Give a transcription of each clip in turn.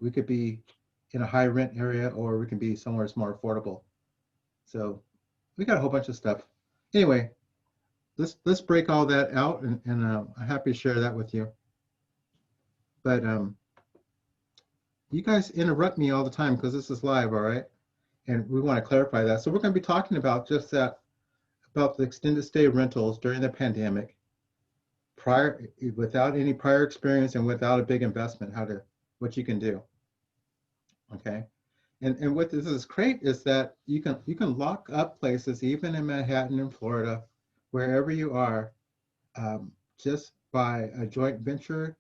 We could be in a high rent area, or we can be somewhere that's more affordable. So we got a whole bunch of stuff. Anyway, let's break all that out, and I'm happy to share that with you. But you guys interrupt me all the time because this is live, all right? And we want to clarify that. So we're going to be talking about just that, about the extended stay rentals during the pandemic, without any prior experience and without a big investment, what you can do. Okay. And what this is great is that you can lock up places even in Manhattan and Florida, wherever you are, just by a joint venture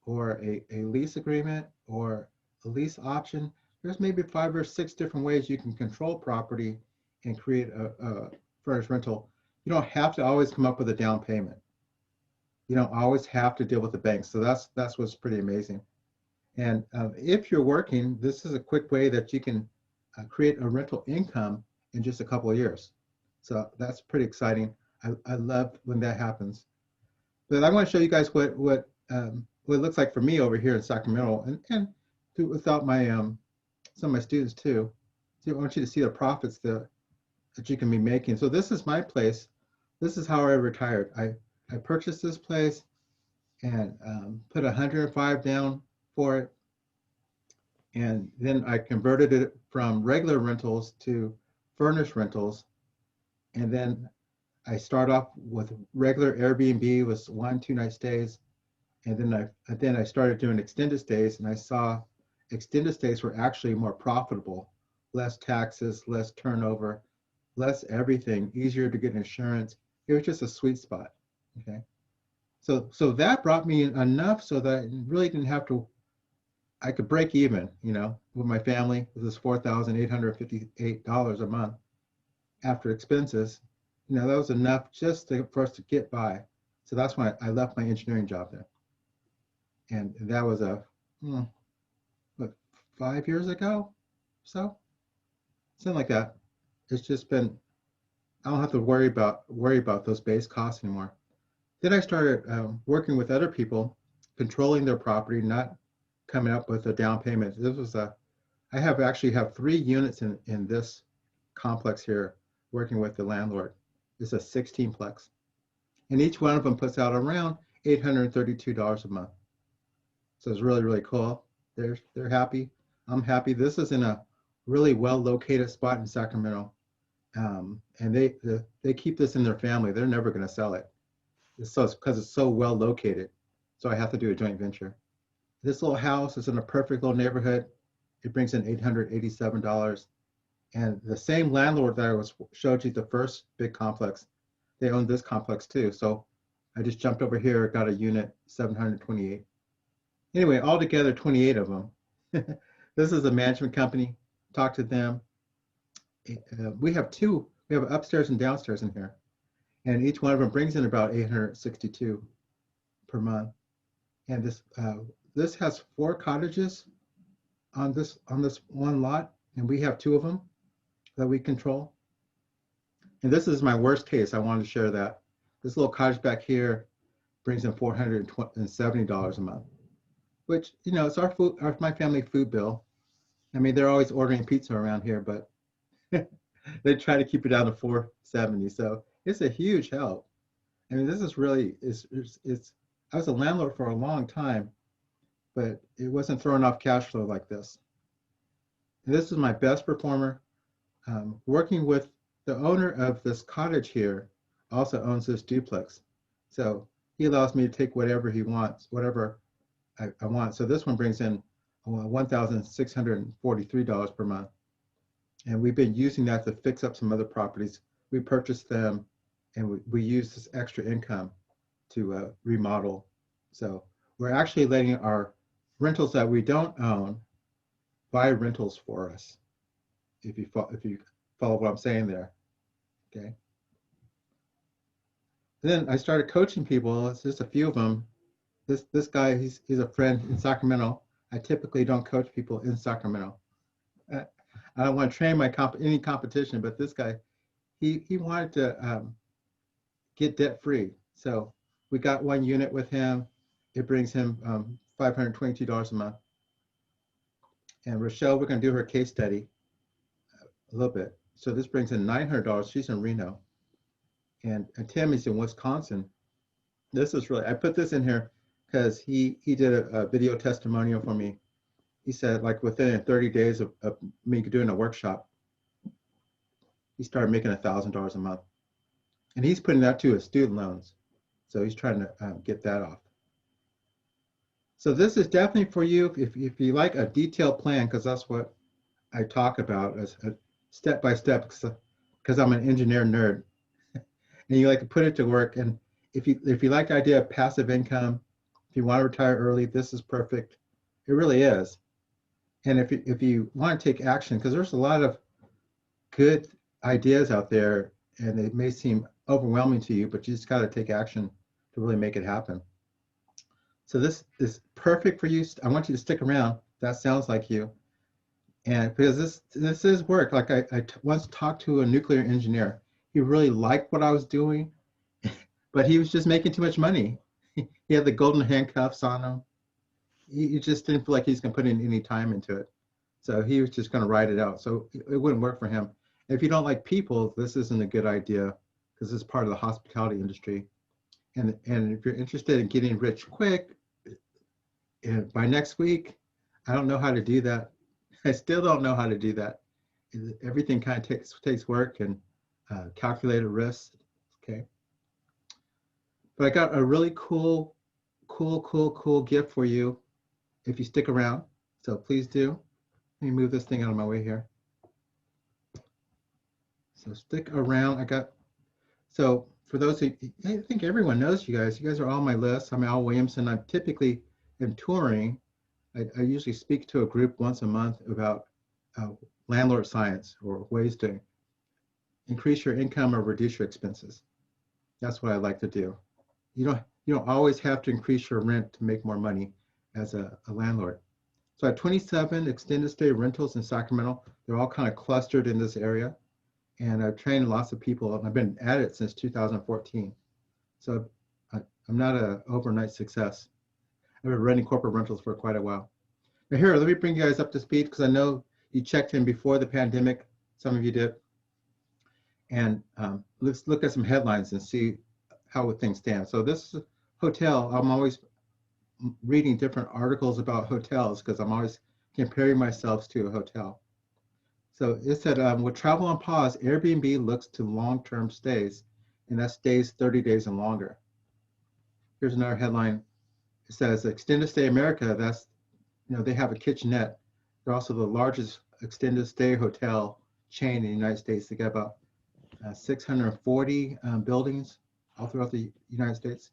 or a lease agreement or a lease option. There's maybe 5 or 6 different ways you can control property and create a furnished rental. You don't have to always come up with a down payment. You don't always have to deal with the banks. So that's what's pretty amazing. And if you're working, this is a quick way that you can create a rental income in just a couple of years. So that's pretty exciting. I love when that happens. But I want to show you guys what it looks like for me over here in Sacramento, and without my some of my students too. So I want you to see the profits that you can be making. So this is my place. This is how I retired. I purchased this place and put 105 down for it, and then I converted it from regular rentals to furnished rentals, and then I start off with regular Airbnb with 1-2 night stays, and then I started doing extended stays, and I saw extended stays were actually more profitable, less taxes, less turnover, less everything, easier to get insurance. It was just a sweet spot. Okay, so that brought me enough so that I really didn't have to. I could break even, with my family. With this $4,858 a month after expenses. That was enough just for us to get by. So that's why I left my engineering job there. And that was what, 5 years ago? So something like that. It's just been, I don't have to worry about those base costs anymore. Then I started working with other people, controlling their property, not coming up with a down payment. I actually have 3 units in this complex here, working with the landlord. It's a 16-plex. And each one of them puts out around $832 a month. So it's really, really cool. They're happy. I'm happy. This is in a really well-located spot in Sacramento. And they keep this in their family. They're never going to sell it. It's because it's so well-located. So I have to do a joint venture. This little house is in a perfect little neighborhood. It brings in $887. And the same landlord that I showed you the first big complex, they own this complex too. So I just jumped over here, got a unit, 728. Anyway, altogether 28 of them. This is a management company. Talk to them. We have upstairs and downstairs in here. And each one of them brings in about 862 per month. And this has 4 cottages on this one lot, and we have 2 of them that we control. And this is my worst case. I wanted to share that. This little cottage back here brings in $470 a month, which, it's my family food bill. I mean, they're always ordering pizza around here, but they try to keep it down to $470. So it's a huge help. I mean, this is really, I was a landlord for a long time, but it wasn't throwing off cash flow like this. And this is my best performer. Working with the owner of this cottage here, also owns this duplex. So he allows me to take whatever he wants, whatever I want. So this one brings in $1,643 per month. And we've been using that to fix up some other properties. We purchased them, and we use this extra income to remodel. So we're actually letting our rentals that we don't own buy rentals for us, if you follow what I'm saying there. Okay. And then I started coaching people. It's just a few of them. This guy, he's a friend in Sacramento. I typically don't coach people in Sacramento. I don't want to train any competition, but this guy, he wanted to get debt free. So we got 1 unit with him. It brings him $522 a month. And Rochelle, we're going to do her case study a little bit. So this brings in $900. She's in Reno. And Tammy's in Wisconsin. This is really, I put this in here because he did a video testimonial for me. He said, like, within 30 days of me doing a workshop, he started making $1,000 a month. And he's putting that to his student loans. So he's trying to get that off. So this is definitely for you if you like a detailed plan, because that's what I talk about as a step by step, because I'm an engineer nerd, and you like to put it to work. And if you like the idea of passive income, if you want to retire early, this is perfect. It really is. And if you want to take action, because there's a lot of good ideas out there, and they may seem overwhelming to you, but you just got to take action to really make it happen. So this is perfect for you. I want you to stick around. That sounds like you. And because this is work. Like I once talked to a nuclear engineer. He really liked what I was doing, but he was just making too much money. He had the golden handcuffs on him. He just didn't feel like he's going to put in any time into it. So he was just going to ride it out. So it wouldn't work for him. If you don't like people, this isn't a good idea because it's part of the hospitality industry. And if you're interested in getting rich quick, by next week, I don't know how to do that. I still don't know how to do that. Everything kind of takes work and calculated risks. Okay. But I got a really cool gift for you if you stick around. So please do. Let me move this thing out of my way here. So stick around. So for those who, I think everyone knows you guys are all on my list. I'm Al Williamson. I'm typically in touring. I usually speak to a group once a month about landlord science or ways to increase your income or reduce your expenses. That's what I like to do. You don't always have to increase your rent to make more money as a landlord. So I have 27 extended stay rentals in Sacramento. They're all kind of clustered in this area. And I've trained lots of people, and I've been at it since 2014. So I'm not an overnight success. I've been running corporate rentals for quite a while. Now here, let me bring you guys up to speed because I know you checked in before the pandemic. Some of you did. And let's look at some headlines and see how things stand. So this hotel, I'm always reading different articles about hotels because I'm always comparing myself to a hotel. So it said, with travel on pause, Airbnb looks to long-term stays, and that stays 30 days and longer. Here's another headline. It says, Extended Stay America, that's, they have a kitchenette. They're also the largest extended stay hotel chain in the United States. They got about 640 buildings all throughout the United States.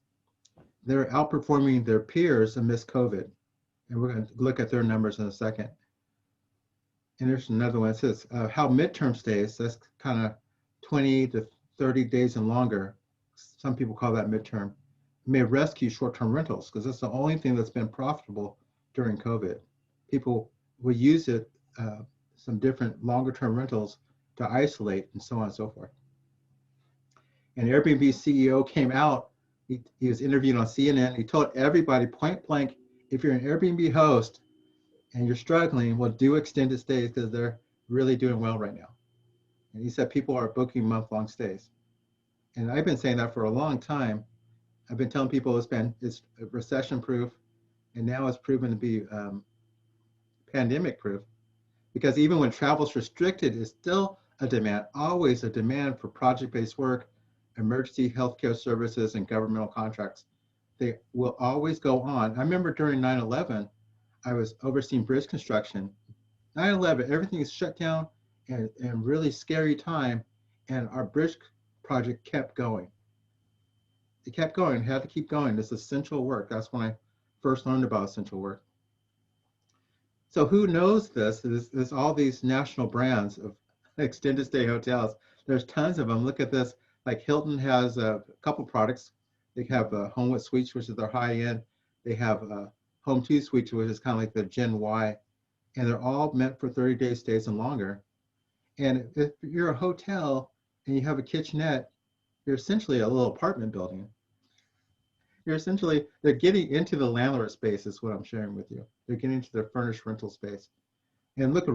They're outperforming their peers amidst COVID. And we're going to look at their numbers in a second. And there's another one. It says how midterm stays, that's kind of 20 to 30 days and longer. Some people call that midterm. May rescue short-term rentals because that's the only thing that's been profitable during COVID. People will use it, some different longer-term rentals to isolate and so on and so forth. And Airbnb CEO came out, he was interviewed on CNN. He told everybody point blank, if you're an Airbnb host and you're struggling, well, do extended stays because they're really doing well right now. And he said people are booking month-long stays. And I've been saying that for a long time. I've been telling people it's recession-proof, and now it's proven to be pandemic-proof. Because even when travel's restricted, it's still a demand, always a demand for project-based work, emergency healthcare services, and governmental contracts. They will always go on. I remember during 9/11, I was overseeing bridge construction. 9/11, everything is shut down and really scary time, and our bridge project kept going. It kept going, had to keep going. This essential work. That's when I first learned about essential work. So who knows this? There's all these national brands of extended stay hotels. There's tons of them. Look at this. Like Hilton has a couple products. They have Homewood Suites, which is their high end. They have Home 2 Suites, which is kind of like the Gen Y. And they're all meant for 30-day stays and longer. And if you're a hotel and you have a kitchenette, you're essentially a little apartment building. They're getting into the landlord space is what I'm sharing with you. They're getting into their furnished rental space. And look,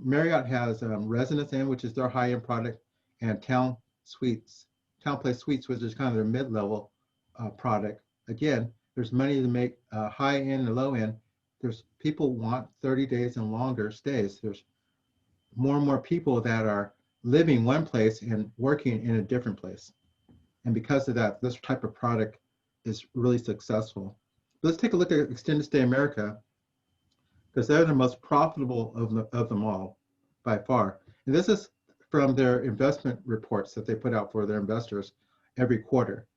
Marriott has Residence Inn, which is their high-end product, and Town Place Suites, which is kind of their mid-level product. Again, there's money to make high-end and low-end. There's people want 30 days and longer stays. There's more and more people that are living one place and working in a different place. And because of that, this type of product is really successful. Let's take a look at Extended Stay America, because they're the most profitable of them all by far. And this is from their investment reports that they put out for their investors every quarter.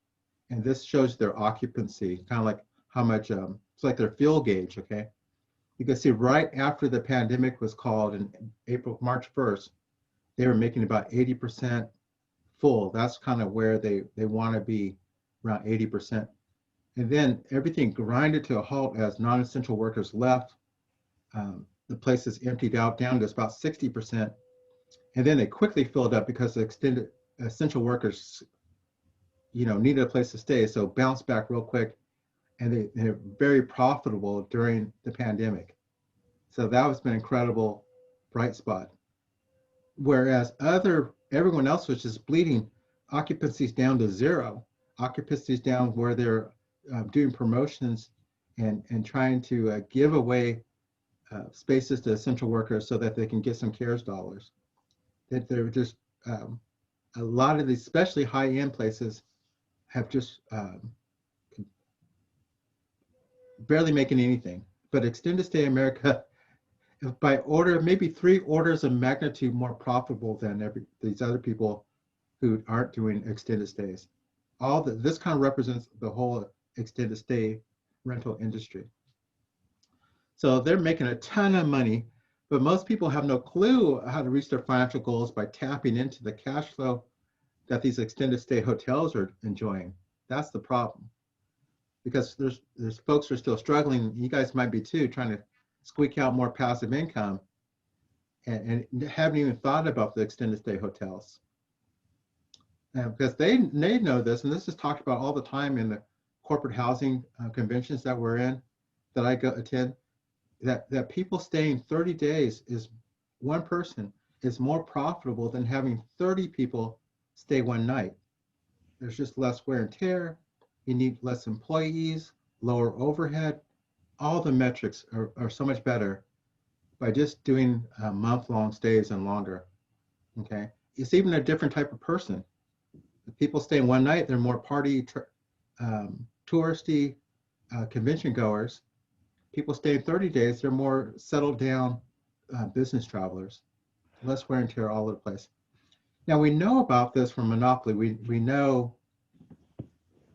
And this shows their occupancy, kind of like how much, it's like their fuel gauge, okay? You can see right after the pandemic was called in March 1st, they were making about 80% full. That's kind of where they want to be, around 80%. And then everything grinded to a halt as non-essential workers left. The place is emptied out down to about 60%. And then they quickly filled up because the extended essential workers, needed a place to stay. So bounced back real quick, and they're very profitable during the pandemic. So that was an incredible bright spot. Whereas everyone else was just bleeding, occupancies down to zero, occupancies down where they're doing promotions and trying to give away spaces to essential workers so that they can get some CARES dollars. That they're just a lot of these, especially high-end places, have just barely making anything. But Extended Stay America, by order, maybe 3 orders of magnitude more profitable than these other people who aren't doing extended stays. This kind of represents the whole extended stay rental industry. So they're making a ton of money, but most people have no clue how to reach their financial goals by tapping into the cash flow that these extended stay hotels are enjoying. That's the problem. Because there's folks who are still struggling, you guys might be too, trying to squeak out more passive income and haven't even thought about the extended stay hotels. Because they know this, and this is talked about all the time in the corporate housing conventions that we're in, that I go attend, that people staying 30 days one person is more profitable than having 30 people stay one night. There's just less wear and tear. You need less employees, lower overhead. All the metrics are so much better by just doing month-long stays and longer, okay? It's even a different type of person. If people stay one night, they're more party, touristy, convention goers. People stay 30 days, they're more settled down business travelers, less wear and tear all over the place. Now we know about this from Monopoly. We know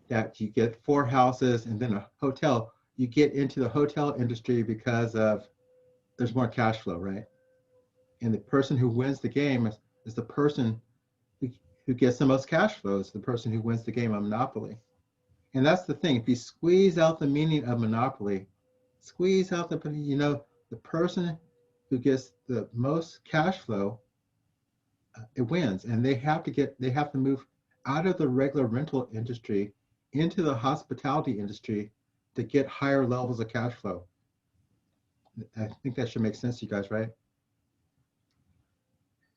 that you get 4 houses and then a hotel. You get into the hotel industry because there's more cash flow, right? And the person who wins the game is the person who gets the most cash flow, is the person who wins the game of Monopoly. And that's the thing. If you squeeze out the meaning of Monopoly, the person who gets the most cash flow, it wins. And they have to move out of the regular rental industry into the hospitality industry to get higher levels of cash flow. I think that should make sense to you guys, right?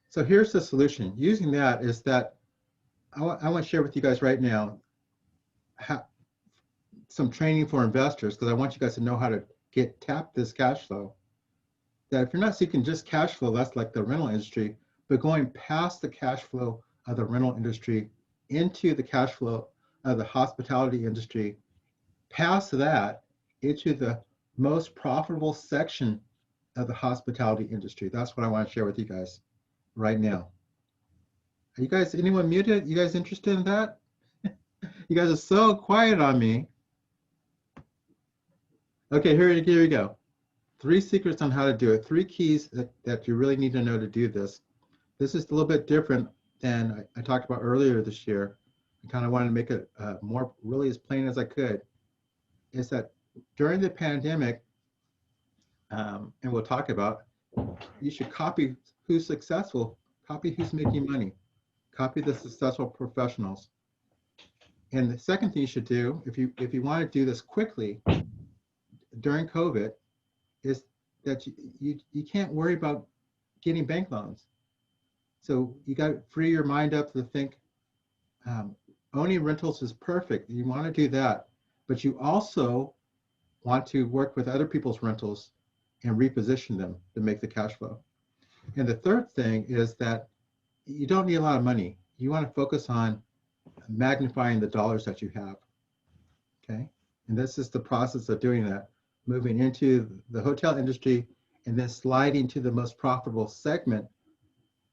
So here's the solution. Using that is that I want to share with you guys right now some training for investors, because I want you guys to know how to tap this cash flow. That if you're not seeking just cash flow, that's like the rental industry, but going past the cash flow of the rental industry into the cash flow of the hospitality industry, past that into the most profitable section of the hospitality industry. That's what I want to share with you guys right now. Are you guys, anyone muted? You guys interested in that? You guys are so quiet on me. Okay, here we go. 3 secrets on how to do it. 3 keys that you really need to know to do this. This is a little bit different than I talked about earlier this year. I kind of wanted to make it more really as plain as I could. Is that during the pandemic, and we'll talk about, you should copy who's successful, copy who's making money, copy the successful professionals. And the second thing you should do, if you want to do this quickly during COVID, is that you can't worry about getting bank loans. So you got to free your mind up to think owning rentals is perfect. You want to do that, but you also want to work with other people's rentals and reposition them to make the cash flow. And the third thing is that you don't need a lot of money. You want to focus on magnifying the dollars that you have. Okay. And this is the process of doing that, moving into the hotel industry and then sliding to the most profitable segment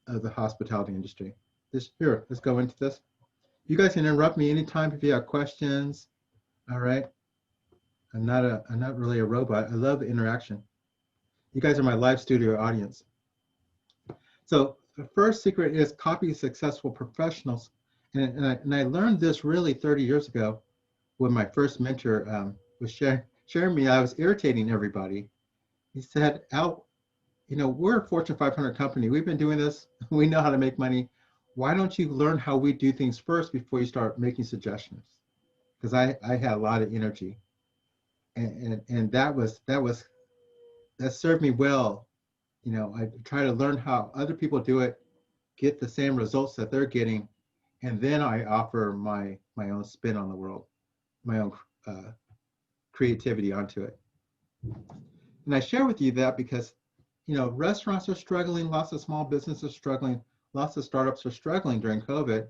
of the hospitality industry. Here, let's go into this. You guys can interrupt me anytime if you have questions. All right. I'm not really a robot. I love the interaction. You guys are my live studio audience. So the first secret is copy successful professionals. And I learned this really 30 years ago when my first mentor was sharing me. I was irritating everybody. He said, Al, we're a Fortune 500 company. We've been doing this. We know how to make money. Why don't you learn how we do things first before you start making suggestions? Because I had a lot of energy. And that served me well. I try to learn how other people do it, get the same results that they're getting, and then I offer my own spin on the world, my own creativity onto it. And I share with you that because, restaurants are struggling, lots of small businesses are struggling, lots of startups are struggling during COVID.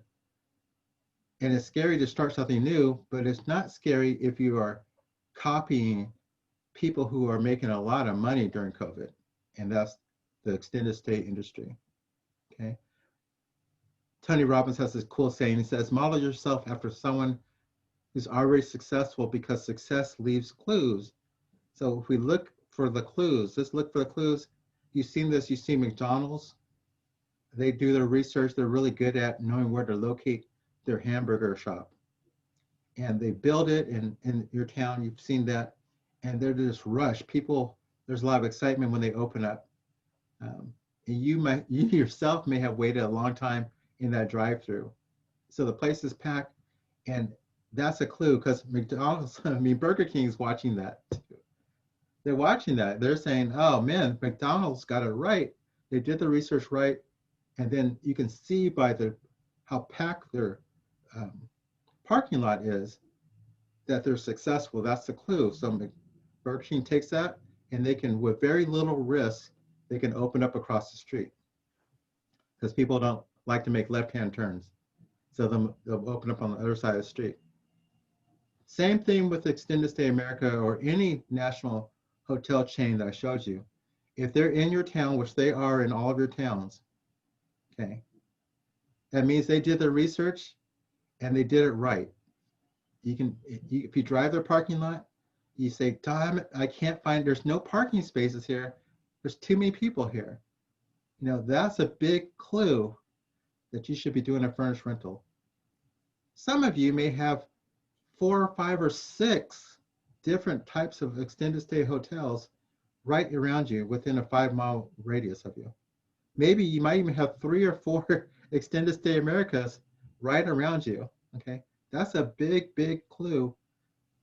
And it's scary to start something new, but it's not scary if you are copying people who are making a lot of money during COVID. And that's the extended stay industry. Okay. Tony Robbins has this cool saying. He says, model yourself after someone who's already successful because success leaves clues. So if we look for the clues, let's look for the clues. You've seen this, you see McDonald's. They do their research. They're really good at knowing where to locate their hamburger shop. And they build it in your town. You've seen that. And they're just rush. People, there's a lot of excitement when they open up. And you yourself may have waited a long time in that drive-through. So the place is packed, and that's a clue because Burger King is watching that too. They're watching that. They're saying, oh man, McDonald's got it right. They did the research right. And then you can see by how packed their parking lot is that they're successful. That's the clue. So Burger King takes that and they can, with very little risk, they can open up across the street because people don't like to make left-hand turns. So they'll open up on the other side of the street. Same thing with Extended Stay America or any national hotel chain that I showed you. If they're in your town, which they are in all of your towns, okay, that means they did their research and they did it right. If you drive their parking lot, you say, damn it, I can't find, there's no parking spaces here. There's too many people here. That's a big clue that you should be doing a furnished rental. Some of you may have 4 or 5 or 6 different types of extended stay hotels right around you within a 5-mile radius of you. Maybe you might even have 3 or 4 extended stay Americas right around you. Okay, that's a big, big clue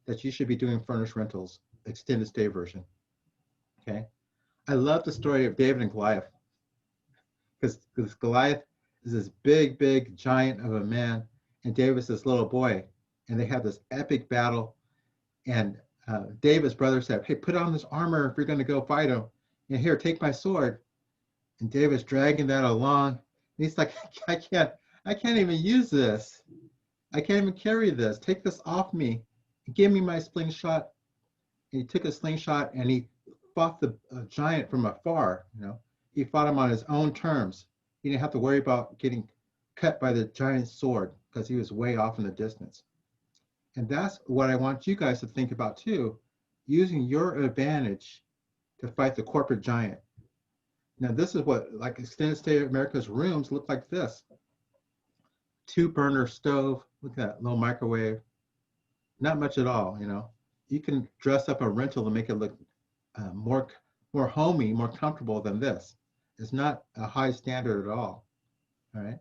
that you should be doing furnished rentals, extended stay version. Okay, I love the story of David and Goliath because Goliath is this big, big giant of a man, and David's this little boy, and they have this epic battle. And David's brother said, "Hey, put on this armor if you're going to go fight him. And here, take my sword." And David's dragging that along. And he's like, I can't even use this. I can't even carry this. Take this off me. Give me my slingshot. And he took a slingshot and he fought the giant from afar. He fought him on his own terms. He didn't have to worry about getting cut by the giant's sword because he was way off in the distance. And that's what I want you guys to think about too, using your advantage to fight the corporate giant. Now, this is what, like Extended Stay America's rooms look like this. 2-burner stove, look at that, little microwave. Not much at all, You can dress up a rental to make it look more homey, more comfortable than this. It's not a high standard at all right?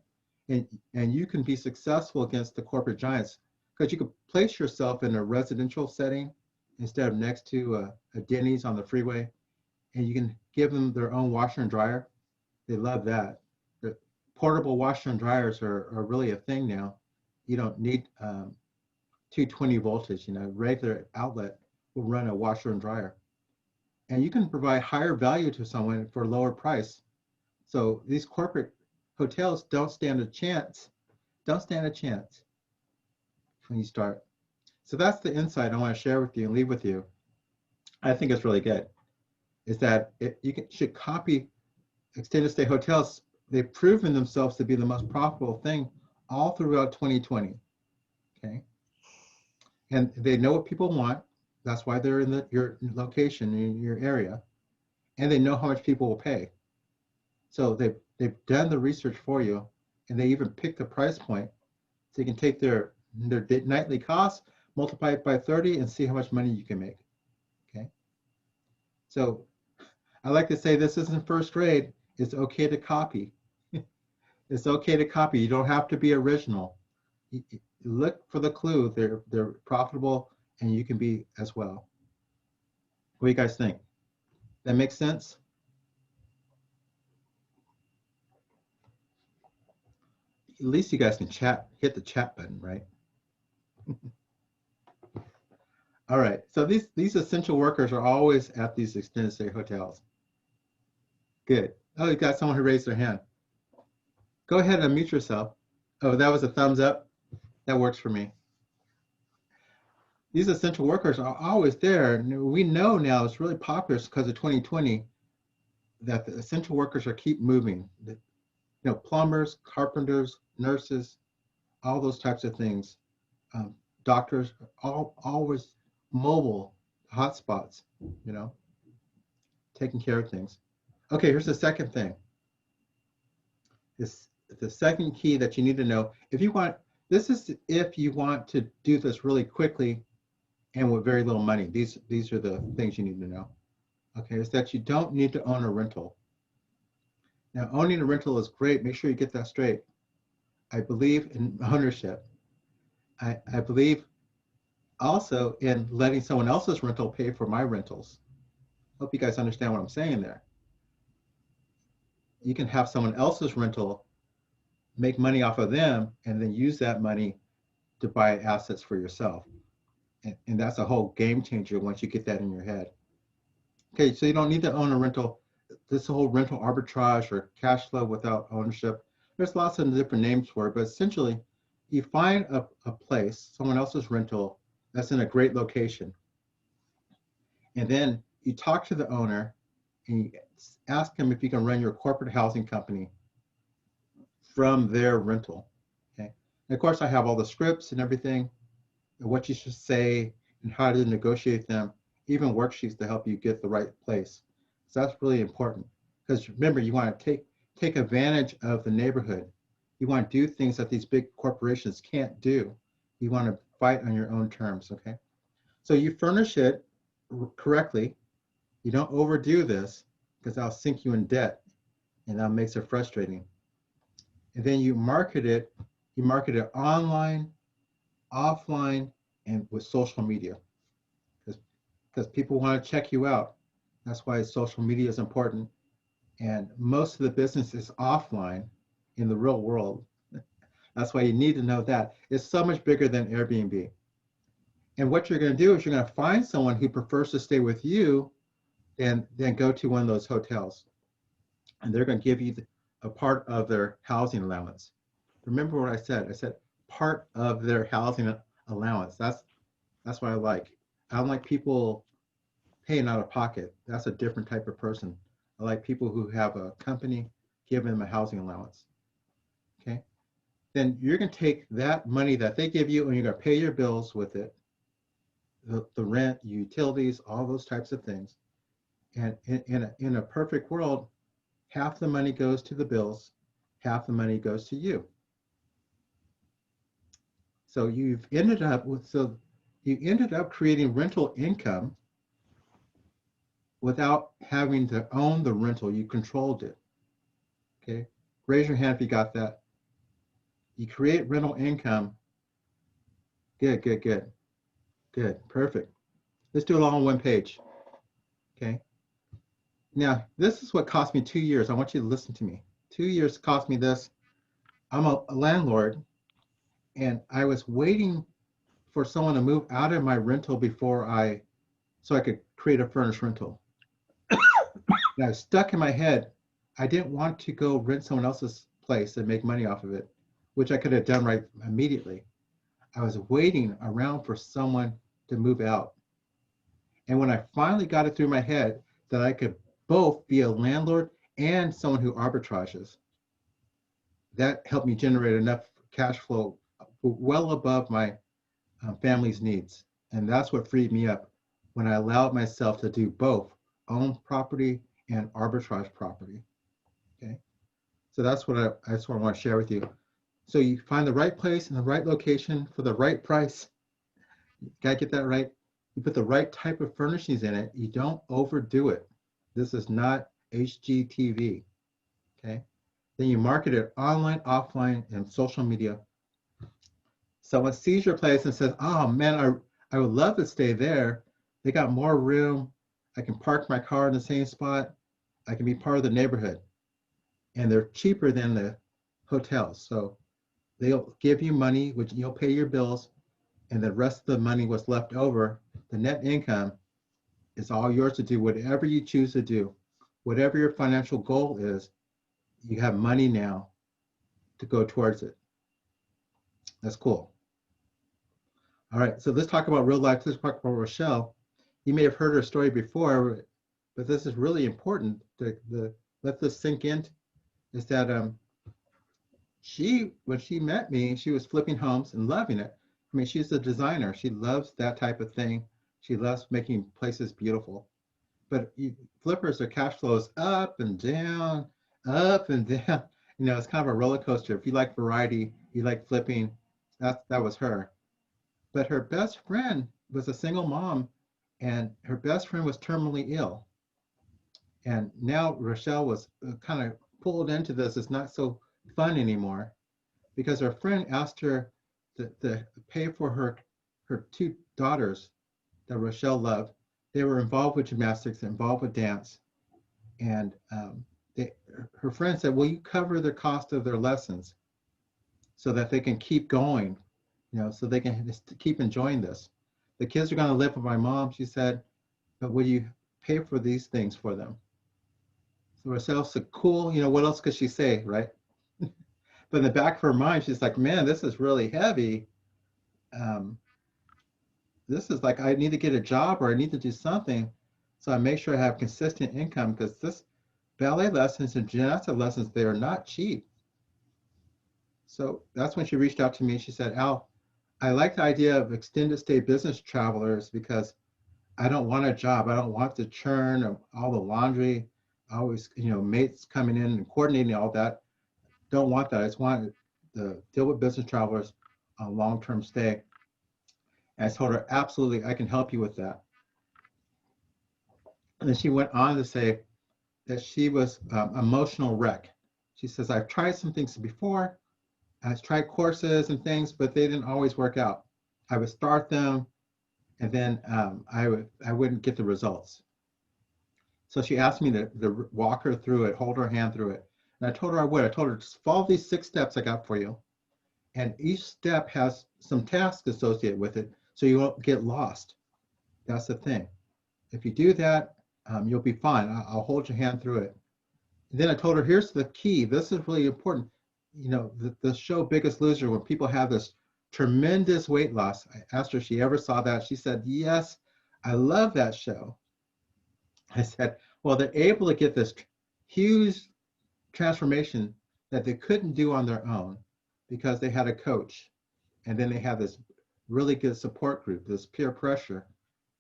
And you can be successful against the corporate giants because you can place yourself in a residential setting instead of next to a Denny's on the freeway. and you can give them their own washer and dryer. They love that. The portable washer and dryers are really a thing now. You don't need 220 voltage. Regular outlet will run a washer and dryer, and you can provide higher value to someone for a lower price. So these corporate hotels don't stand a chance. Don't stand a chance when you start. So that's the insight I want to share with you and leave with you. I think it's really good. Is that should copy extended stay hotels. They've proven themselves to be the most profitable thing all throughout 2020. Okay, and they know what people want. That's why they're in your location, in your area, and they know how much people will pay. So they've done the research for you, and they even pick the price point, so you can take their nightly costs, multiply it by 30, and see how much money you can make. Okay. So I like to say this isn't first grade. It's okay to copy. It's okay to copy. You don't have to be original. Look for the clue. They're profitable, and you can be as well. What do you guys think? That makes sense? At least you guys can chat, hit the chat button, right? All right. So these essential workers are always at these extended stay hotels. Good. Oh, you got someone who raised their hand. Go ahead and unmute yourself. Oh, that was a thumbs up. That works for me. These essential workers are always there. We know now it's really popular because of 2020 that the essential workers are keep moving. Plumbers, carpenters, nurses, all those types of things. Doctors, always mobile hotspots, taking care of things. Okay, here's the second thing. The second key that you need to know, if you want to do this really quickly and with very little money, these are the things you need to know. Okay, is that you don't need to own a rental. Now, owning a rental is great. Make sure you get that straight. I believe in ownership. I believe also in letting someone else's rental pay for my rentals. Hope you guys understand what I'm saying there. You can have someone else's rental, make money off of them, and then use that money to buy assets for yourself. And that's a whole game changer once you get that in your head. Okay, so you don't need to own a rental. This whole rental arbitrage or cash flow without ownership, there's lots of different names for it, but essentially you find a place, someone else's rental that's in a great location. And then you talk to the owner and you ask him if you can run your corporate housing company from their rental. Okay. And of course, I have all the scripts and everything, and what you should say and how to negotiate them, even worksheets to help you get the right place. So that's really important because remember, you want to take advantage of the neighborhood. You want to do things that these big corporations can't do. You want to fight on your own terms, okay? So you furnish it correctly. You don't overdo this because that'll sink you in debt and that makes it frustrating. And then you market it online, offline, and with social media because people want to check you out. That's why social media is important. And most of the business is offline in the real world. That's why you need to know that. It's so much bigger than Airbnb. And what you're going to do is you're going to find someone who prefers to stay with you and then go to one of those hotels. And they're going to give you a part of their housing allowance. Remember what I said? I said part of their housing allowance. That's what I like. I don't like people paying out of pocket. That's a different type of person. I like people who have a company giving them a housing allowance. Okay. Then you're going to take that money that they give you and you're going to pay your bills with it, the rent, utilities, all those types of things. And in a perfect world, half the money goes to the bills, half the money goes to you. So you ended up creating rental income without having to own the rental. You controlled it. Okay. Raise your hand if you got that. You create rental income. Good. Perfect. Let's do it all on one page. Okay. Now, this is what cost me 2 years. I want you to listen to me. 2 years cost me this. I'm a landlord, and I was waiting for someone to move out of my rental so I could create a furnished rental. And I was stuck in my head. I didn't want to go rent someone else's place and make money off of it, which I could have done right immediately. I was waiting around for someone to move out. And when I finally got it through my head that I could both be a landlord and someone who arbitrages, that helped me generate enough cash flow well above my family's needs. And that's what freed me up when I allowed myself to do both own property and arbitrage property. Okay. So that's what I want to share with you. So you find the right place in the right location for the right price. You gotta get that right. You put the right type of furnishings in it. You don't overdo it. This is not HGTV. Okay. Then you market it online, offline, and social media. Someone sees your place and says, "Oh man, I would love to stay there. They got more room. I can park my car in the same spot. I can be part of the neighborhood." And they're cheaper than the hotels. So they'll give you money, which you'll pay your bills, and the rest of the money, what's left over, the net income, is all yours to do whatever you choose to do. Whatever your financial goal is, you have money now to go towards it. That's cool. All right, so let's talk about real life. Let's talk about Rochelle. You may have heard her story before, but this is really important to let this sink in. Is that when she met me, she was flipping homes and loving it. I mean, she's a designer. She loves that type of thing. She loves making places beautiful. But flippers, their cash flow is up and down, up and down. You know, it's kind of a roller coaster. If you like variety, you like flipping, that was her. But her best friend was a single mom, and her best friend was terminally ill. And now Rochelle was kind of pulled into this. It's not so fun anymore because her friend asked her to pay for her two daughters that Rochelle loved. They were involved with gymnastics, involved with dance, and her friend said, "Will you cover the cost of their lessons so that they can keep going, so they can just keep enjoying this? The kids are going to live with my mom," she said, "but will you pay for these things for them?" So Rochelle said, "Cool, what else could she say, right?" But in the back of her mind, she's like, "Man, this is really heavy. Um, this is like, I need to get a job or I need to do something so I make sure I have consistent income, because this ballet lessons and gymnastic lessons, they are not cheap." So that's when she reached out to me. She said, "Al, I like the idea of extended stay business travelers because I don't want a job. I don't want to churn all the laundry, always, mates coming in and coordinating all that. Don't want that. I just want to deal with business travelers on long-term stay." And I told her, "Absolutely, I can help you with that." And then she went on to say that she was emotional wreck. She says, "I've tried some things before. I've tried courses and things, but they didn't always work out. I would start them, and then I wouldn't get the results." So she asked me to walk her through it, hold her hand through it. And I told her I would. I told her, "Just follow these 6 steps I got for you. And each step has some tasks associated with it, so you won't get lost. That's the thing. If you do that, you'll be fine. I'll hold your hand through it." And then I told her, "Here's the key. This is really important. The show Biggest Loser, when people have this tremendous weight loss," I asked her if she ever saw that. She said, "Yes, I love that show." I said, "Well, they're able to get this huge transformation that they couldn't do on their own because they had a coach. And then they have this really good support group, this peer pressure,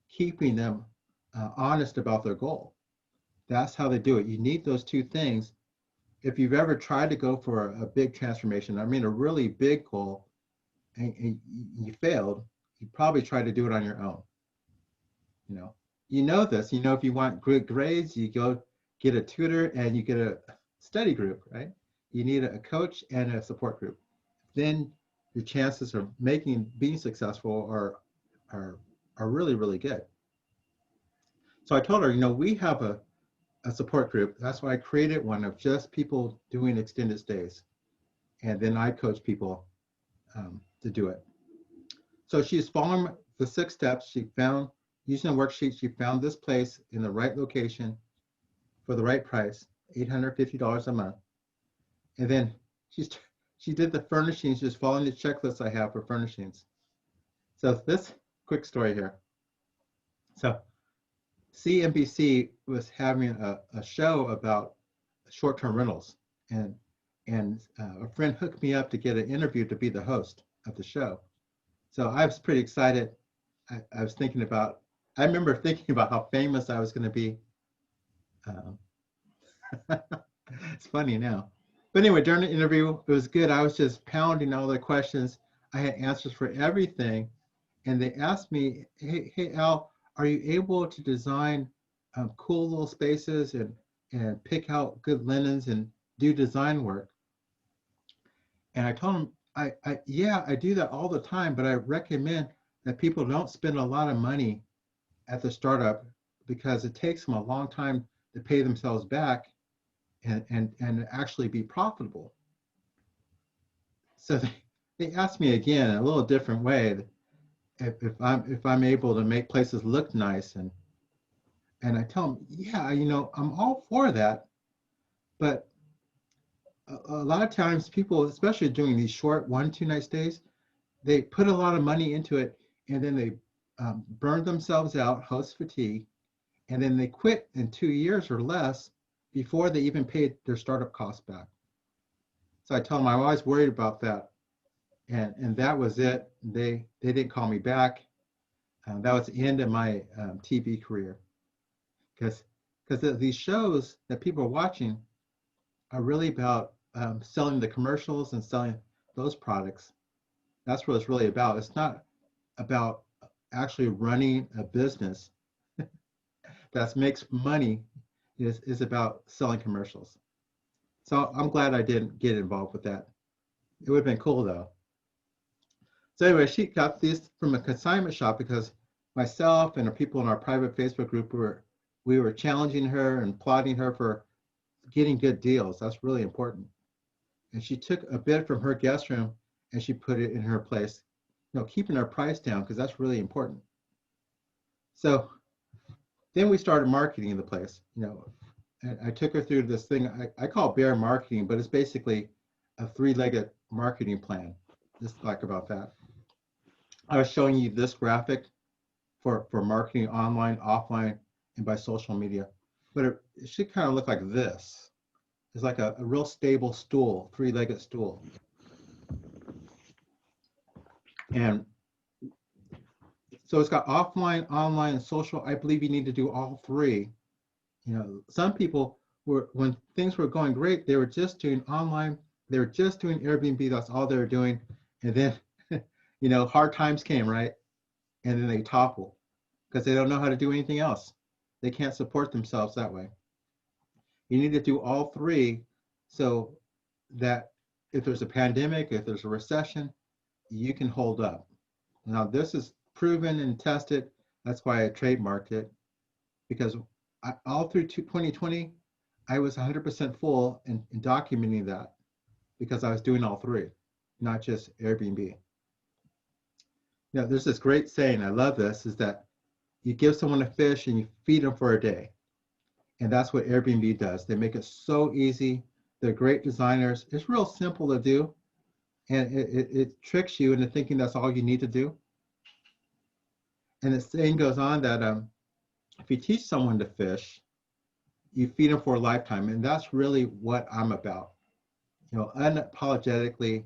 keeping them honest about their goal." That's how they do it. You need those two things. If you've ever tried to go for a big transformation, I mean a really big goal, and you failed, you probably try to do it on your own. This. If you want good grades, you go get a tutor and you get a study group, right? You need a coach and a support group. Then your chances of being successful are really, really good. So I told her, we have a support group. That's why I created one of just people doing extended stays. And then I coach people to do it. So she's following the 6 steps. She found, using a worksheet, she found this place in the right location for the right price, $850 a month. And then she did the furnishings, just following the checklist I have for furnishings. So this quick story here. So CNBC was having a show about short-term rentals, and a friend hooked me up to get an interview to be the host of the show. So I was pretty excited. I was thinking about, I remember thinking about how famous I was going to be. It's funny now. But anyway, during the interview, it was good. I was just pounding all the questions. I had answers for everything. And they asked me, hey Al, are you able to design cool little spaces and pick out good linens and do design work? And I told them, yeah, I do that all the time, but I recommend that people don't spend a lot of money at the startup because it takes them a long time to pay themselves back and actually be profitable. So they asked me again in a little different way if I'm able to make places look nice, and I tell them, yeah, I'm all for that, but a lot of times people, especially doing these short 1-2 night stays, they put a lot of money into it and then they burn themselves out, host fatigue, and then they quit in 2 years or less before they even paid their startup costs back. So I tell them I'm always worried about that, and that was it. They didn't call me back. That was the end of my TV career, because these shows that people are watching are really about selling the commercials and selling those products. That's what it's really about. It's not about actually running a business that makes money. Is about selling commercials. So I'm glad I didn't get involved with that. It would have been cool though. So anyway, she got these from a consignment shop because myself and the people in our private Facebook group we were challenging her and applauding her for getting good deals. That's really important. And she took a bit from her guest room and she put it in her place, keeping our price down because that's really important. So then we started marketing the place, and I took her through this thing I call bear marketing, but it's basically a 3-legged marketing plan. Just talk about that. I was showing you this graphic for marketing online, offline, and by social media, but it should kind of look like this. It's like a real stable stool, 3-legged stool. And so it's got offline, online, and social. I believe you need to do all 3. Some people when things were going great, they were just doing online, they were just doing Airbnb, that's all they were doing. And then, hard times came, right? And then they topple because they don't know how to do anything else. They can't support themselves that way. You need to do all 3 so that if there's a pandemic, if there's a recession, you can hold up. Now, this is proven and tested. That's why I trademarked it, because all through 2020, I was 100% full in documenting that because I was doing all 3, not just Airbnb. There's this great saying, I love this, is that you give someone a fish and you feed them for a day. And that's what Airbnb does. They make it so easy. They're great designers. It's real simple to do. And it tricks you into thinking that's all you need to do. And the saying goes on that if you teach someone to fish, you feed them for a lifetime. And that's really what I'm about. Unapologetically,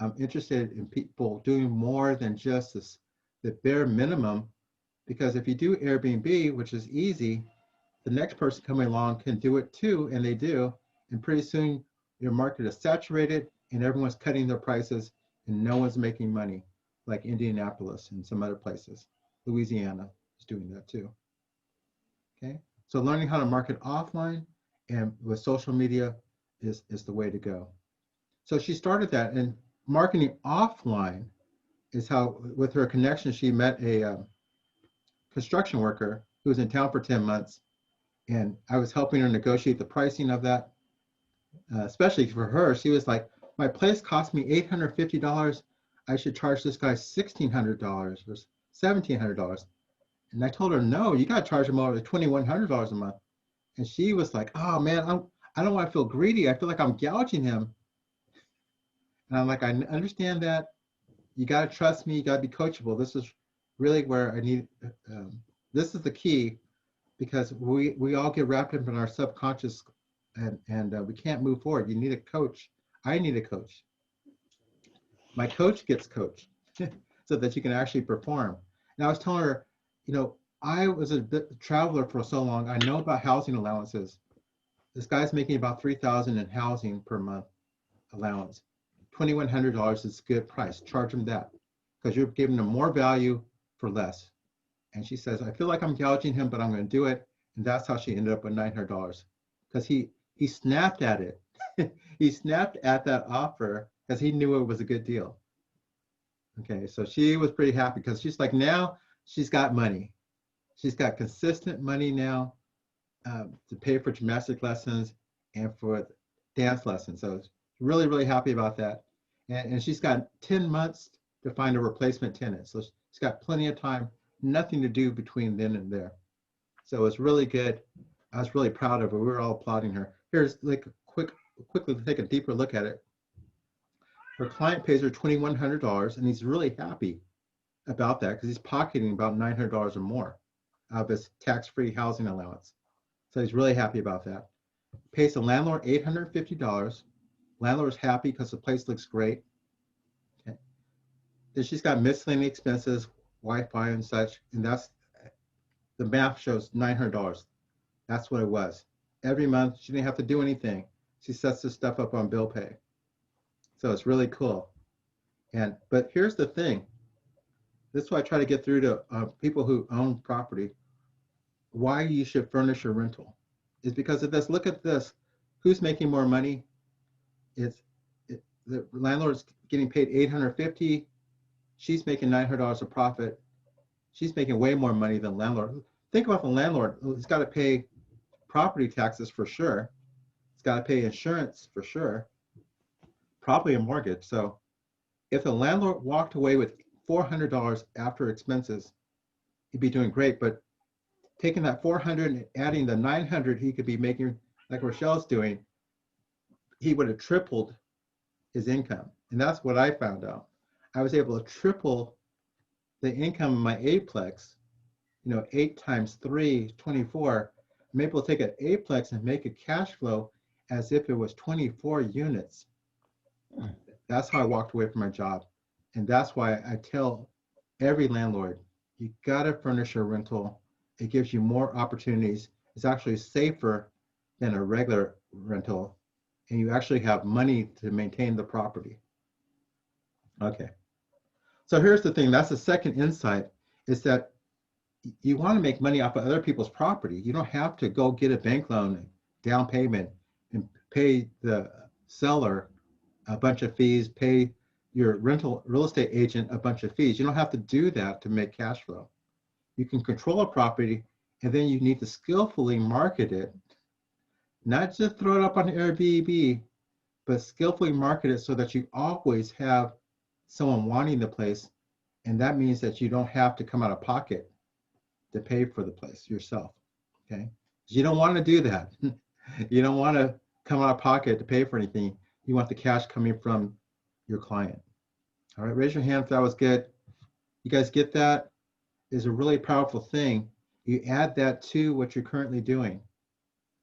I'm interested in people doing more than just the bare minimum, because if you do Airbnb, which is easy, the next person coming along can do it too, and they do. And pretty soon your market is saturated and everyone's cutting their prices and no one's making money, like Indianapolis and some other places. Louisiana is doing that too. Okay, so learning how to market offline and with social media is the way to go. So she started that, and marketing offline is how, with her connection, she met a construction worker who was in town for 10 months. And I was helping her negotiate the pricing of that, especially for her. She was like, my place cost me $850. I should charge this guy $1,600 or $1,700. And I told her, no, you got to charge him over $2,100 a month. And she was like, oh man, I don't want to feel greedy. I feel like I'm gouging him. And I'm like, I understand that. You got to trust me. You got to be coachable. This is really where I need, this is the key, because we all get wrapped up in our subconscious, and we can't move forward. You need a coach. I need a coach. My coach gets coached so that you can actually perform. And I was telling her, you know, I was a traveler for so long. I know about housing allowances. This guy's making about $3,000 in housing per month allowance. $2,100 is a good price. Charge him that, because you're giving him more value for less. And she says, I feel like I'm gouging him, but I'm going to do it. And that's how she ended up with $900, because he snapped at it. He snapped at that offer because he knew it was a good deal. Okay, so she was pretty happy, because she's like, now she's got money. She's got consistent money now to pay for gymnastic lessons and for dance lessons. So really, really happy about that. And she's got 10 months to find a replacement tenant. So she's got plenty of time, nothing to do between then and there. So it's really good. I was really proud of her. We were all applauding her. Here's like quickly take a deeper look at it. Her client pays her $2,100, and he's really happy about that because he's pocketing about $900 or more out of his tax-free housing allowance. So he's really happy about that. Pays the landlord $850. Landlord's happy because the place looks great. Okay. Then she's got miscellaneous expenses, Wi-Fi and such, and that's, the math shows $900. That's what it was. Every month, she didn't have to do anything. She sets this stuff up on bill pay. So it's really cool. But here's the thing. This is what I try to get through to people who own property. Why you should furnish a rental is because of this. Look at this. Who's making more money? The landlord's getting paid $850. She's making $900 a profit. She's making way more money than the landlord. Think about the landlord. He's got to pay property taxes for sure. He's got to pay insurance for sure. Probably a mortgage. So if the landlord walked away with $400 after expenses, he'd be doing great. But taking that $400 and adding the $900 he could be making, like Rochelle's doing, he would have tripled his income. And that's what I found out. I was able to triple the income of my eightplex. 8 times 3, 24. I'm able to take an eightplex and make a cash flow as if it was 24 units. That's how I walked away from my job. And that's why I tell every landlord, you gotta furnish a rental. It gives you more opportunities. It's actually safer than a regular rental. And you actually have money to maintain the property. Okay. So here's the thing, that's the second insight, is that you want to make money off of other people's property. You don't have to go get a bank loan, down payment, and pay the seller a bunch of fees, pay your real estate agent a bunch of fees. You don't have to do that to make cash flow. You can control a property, and then you need to skillfully market it, not just throw it up on Airbnb, but skillfully market it so that you always have someone wanting the place. And that means that you don't have to come out of pocket to pay for the place yourself, okay? You don't want to do that. You don't want to come out of pocket to pay for anything. You want the cash coming from your client. All right, raise your hand if that was good. You guys get that? It's a really powerful thing. You add that to what you're currently doing.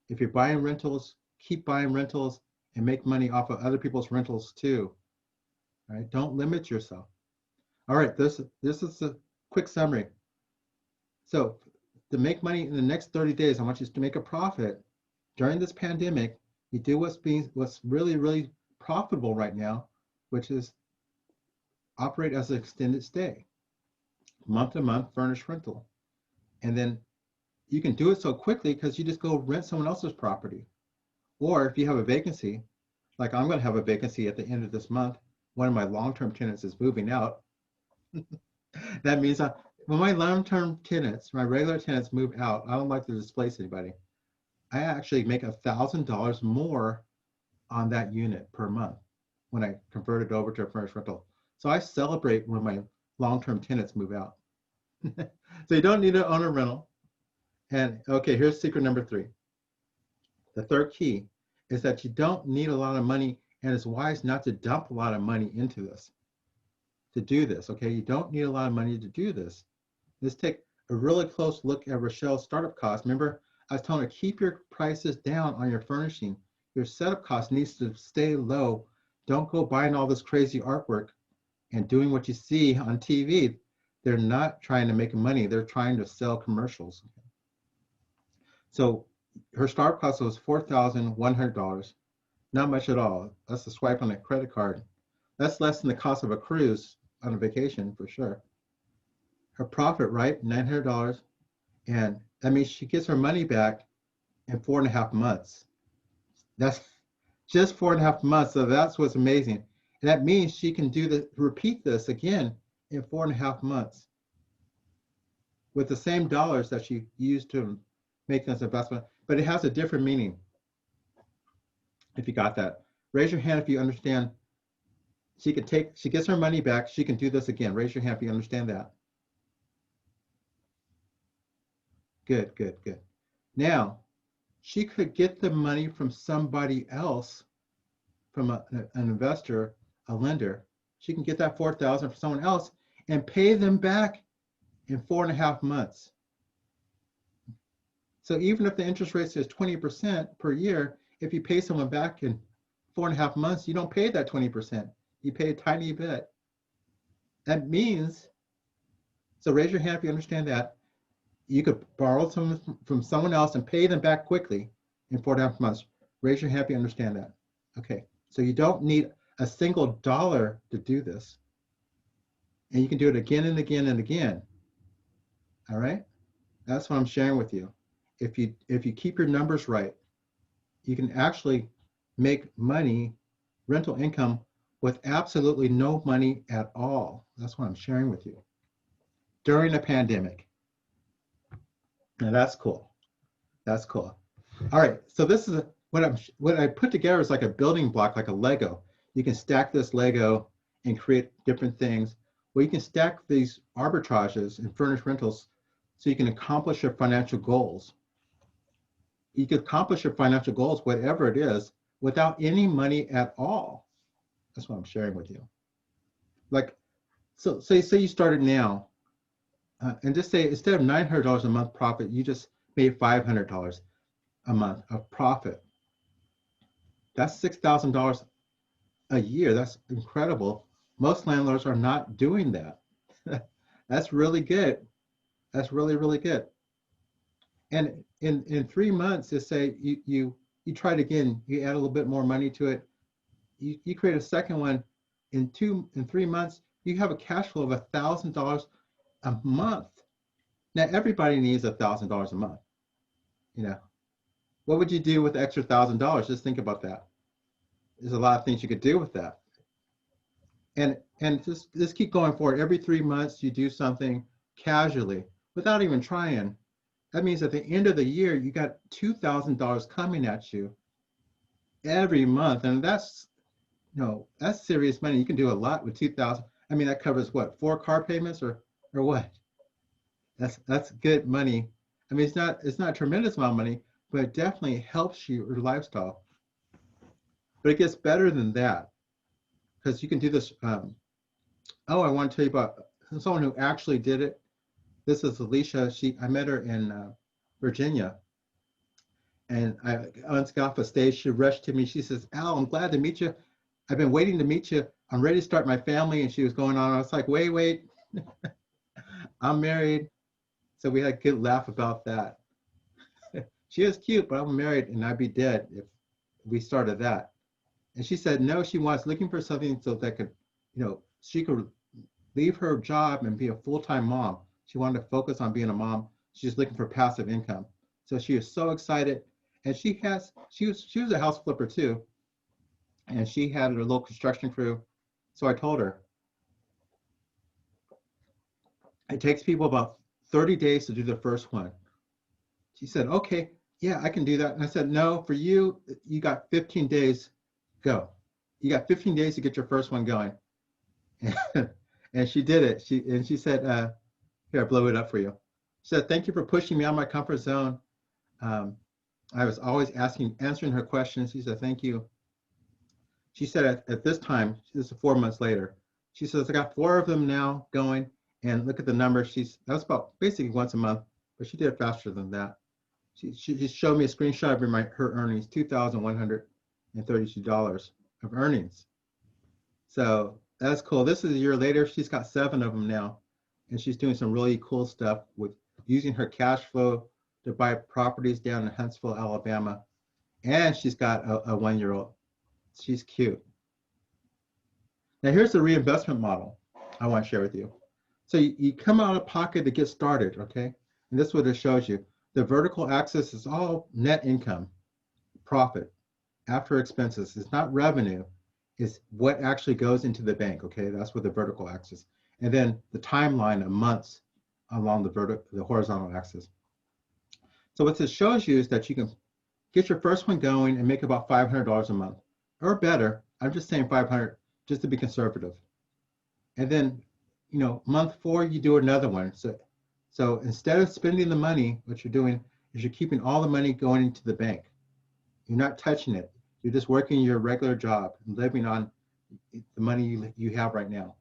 If you're buying rentals, keep buying rentals and make money off of other people's rentals too. All right, don't limit yourself. All right, this is a quick summary. So to make money in the next 30 days, I want you to make a profit during this pandemic. You do what's really, really profitable right now, which is operate as an extended stay, month to month furnished rental. And then you can do it so quickly because you just go rent someone else's property. Or if you have a vacancy, like I'm going to have a vacancy at the end of this month, one of my long-term tenants is moving out. That means when my long-term tenants, my regular tenants move out, I don't like to displace anybody. I actually make $1,000 more on that unit per month when I convert it over to a furnished rental. So I celebrate when my long-term tenants move out. So you don't need to own a rental. And okay, here's secret number 3. The third key is that you don't need a lot of money, and it's wise not to dump a lot of money into this, to do this, okay? You don't need a lot of money to do this. Let's take a really close look at Rochelle's startup costs. Remember, I was telling her, keep your prices down on your furnishing. Your setup cost needs to stay low. Don't go buying all this crazy artwork and doing what you see on TV. They're not trying to make money. They're trying to sell commercials. So her startup cost was $4,100. Not much at all. That's a swipe on a credit card. That's less than the cost of a cruise on a vacation for sure. Her profit, right? $900. And that means she gets her money back in 4.5 months. That's just 4.5 months. So that's what's amazing. And that means she can repeat this again in 4.5 months with the same dollars that she used to make this investment, but it has a different meaning. If you got that, raise your hand if you understand. She gets her money back. She can do this again. Raise your hand if you understand that. Good, good, good. Now, she could get the money from somebody else, from an investor, a lender. She can get that $4,000 from someone else and pay them back in 4.5 months. So even if the interest rate is 20% per year, if you pay someone back in 4.5 months, you don't pay that 20%. You pay a tiny bit. That means, so raise your hand if you understand that. You could borrow some from someone else and pay them back quickly in 4.5 months. Raise your hand if you understand that. Okay, so you don't need a single dollar to do this. And you can do it again and again and again. All right, that's what I'm sharing with you. If you keep your numbers right, you can actually make money, rental income, with absolutely no money at all. That's what I'm sharing with you during a pandemic. Now that's cool. That's cool. All right, so this is what I put together is like a building block, like a Lego. You can stack this Lego and create different things. Well, you can stack these arbitrages and furnished rentals so you can accomplish your financial goals. You can accomplish your financial goals, whatever it is, without any money at all. That's what I'm sharing with you. Like, so say you started now, and just say instead of $900 a month profit, you just made $500 a month of profit. That's $6,000 a year. That's incredible. Most landlords are not doing that. That's really good. That's really, really good. And in 3 months, just say you try it again, you add a little bit more money to it, you create a second one. In 3 months, you have a cash flow of $1,000 a month. Now everybody needs $1,000 a month. You know, what would you do with the extra $1,000? Just think about that. There's a lot of things you could do with that. And just keep going forward. Every 3 months, you do something casually without even trying. That means at the end of the year, you got $2,000 coming at you every month, and that's that's serious money. You can do a lot with 2,000. I mean, that covers what, 4 car payments or what? That's good money. I mean, it's not a tremendous amount of money, but it definitely helps your lifestyle. But it gets better than that because you can do this. Oh, I want to tell you about someone who actually did it. This is Alicia. I met her in Virginia, and I once got off a stage. She rushed to me. She says, "Al, I'm glad to meet you. I've been waiting to meet you. I'm ready to start my family." And she was going on. I was like, "Wait, I'm married." So we had a good laugh about that. She is cute, but I'm married, and I'd be dead if we started that. And she said, no, she wants looking for something so that could, she could leave her job and be a full-time mom. She wanted to focus on being a mom. She's looking for passive income. So she is so excited. And she was a house flipper too. And she had her little construction crew. So I told her, it takes people about 30 days to do the first one. She said, okay, yeah, I can do that. And I said, no, for you, you got 15 days, go. You got 15 days to get your first one going. And she did it. She said, here, I blow it up for you. She said, thank you for pushing me out of my comfort zone. Um, I was always answering her questions. She said, thank you. She said at this time, this is 4 months later, she says, I got 4 of them now going. And look at the numbers. That's about basically once a month, but she did it faster than that. She just showed me a screenshot of her earnings, $2,132 of earnings. So that's cool. This is a year later. She's got 7 of them now, and she's doing some really cool stuff with using her cash flow to buy properties down in Huntsville, Alabama. And she's got a 1-year-old. She's cute. Now here's the reinvestment model I want to share with you. So you come out of pocket to get started, okay? And this is what it shows you. The vertical axis is all net income, profit, after expenses. It's not revenue, it's what actually goes into the bank, okay? That's what the vertical axis. And then the timeline of months along the horizontal axis. So what this shows you is that you can get your first one going and make about $500 a month or better. I'm just saying 500 just to be conservative. And then, month 4, you do another one. So instead of spending the money, what you're doing is you're keeping all the money going into the bank. You're not touching it. You're just working your regular job and living on the money you have right now.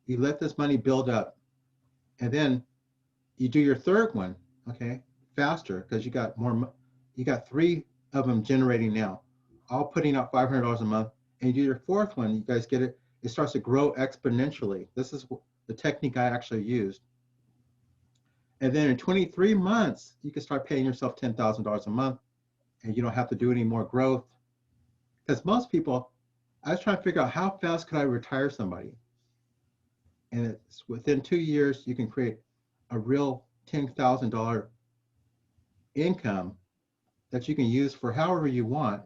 You let this money build up. And then you do your third one, okay, faster because you got 3 of them generating now, all putting out $500 a month. And you do your fourth one, you guys get it, it starts to grow exponentially. This is the technique I actually used. And then in 23 months, you can start paying yourself $10,000 a month and you don't have to do any more growth. Because most people, I was trying to figure out how fast could I retire somebody? And it's within 2 years, you can create a real $10,000 income that you can use for however you want.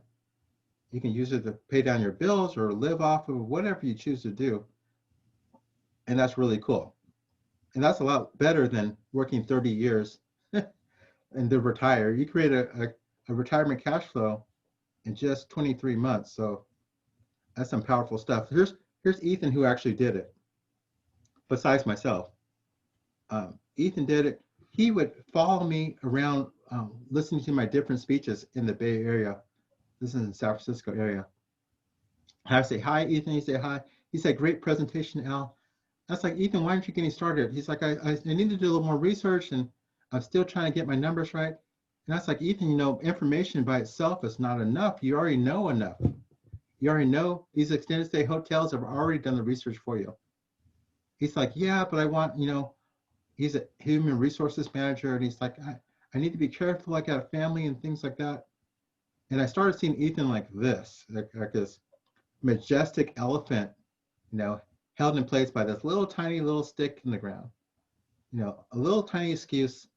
You can use it to pay down your bills or live off of whatever you choose to do. And that's really cool. And that's a lot better than working 30 years and then retire. You create a retirement cash flow in just 23 months. So that's some powerful stuff. Here's Ethan who actually did it, besides myself. Ethan did it. He would follow me around listening to my different speeches in the Bay Area. This is in the San Francisco area. I would say, hi, Ethan. He'd say, hi. He said, great presentation, Al. I was like, Ethan, why aren't you getting started? He's like, I need to do a little more research and I'm still trying to get my numbers right. And I was like, Ethan, information by itself is not enough. You already know enough. You already know these extended stay hotels have already done the research for you. He's like, yeah, but I want, he's a human resources manager. And he's like, I need to be careful. I got a family and things like that. And I started seeing Ethan like this, like this majestic elephant, held in place by this little tiny little stick in the ground, a little tiny excuse.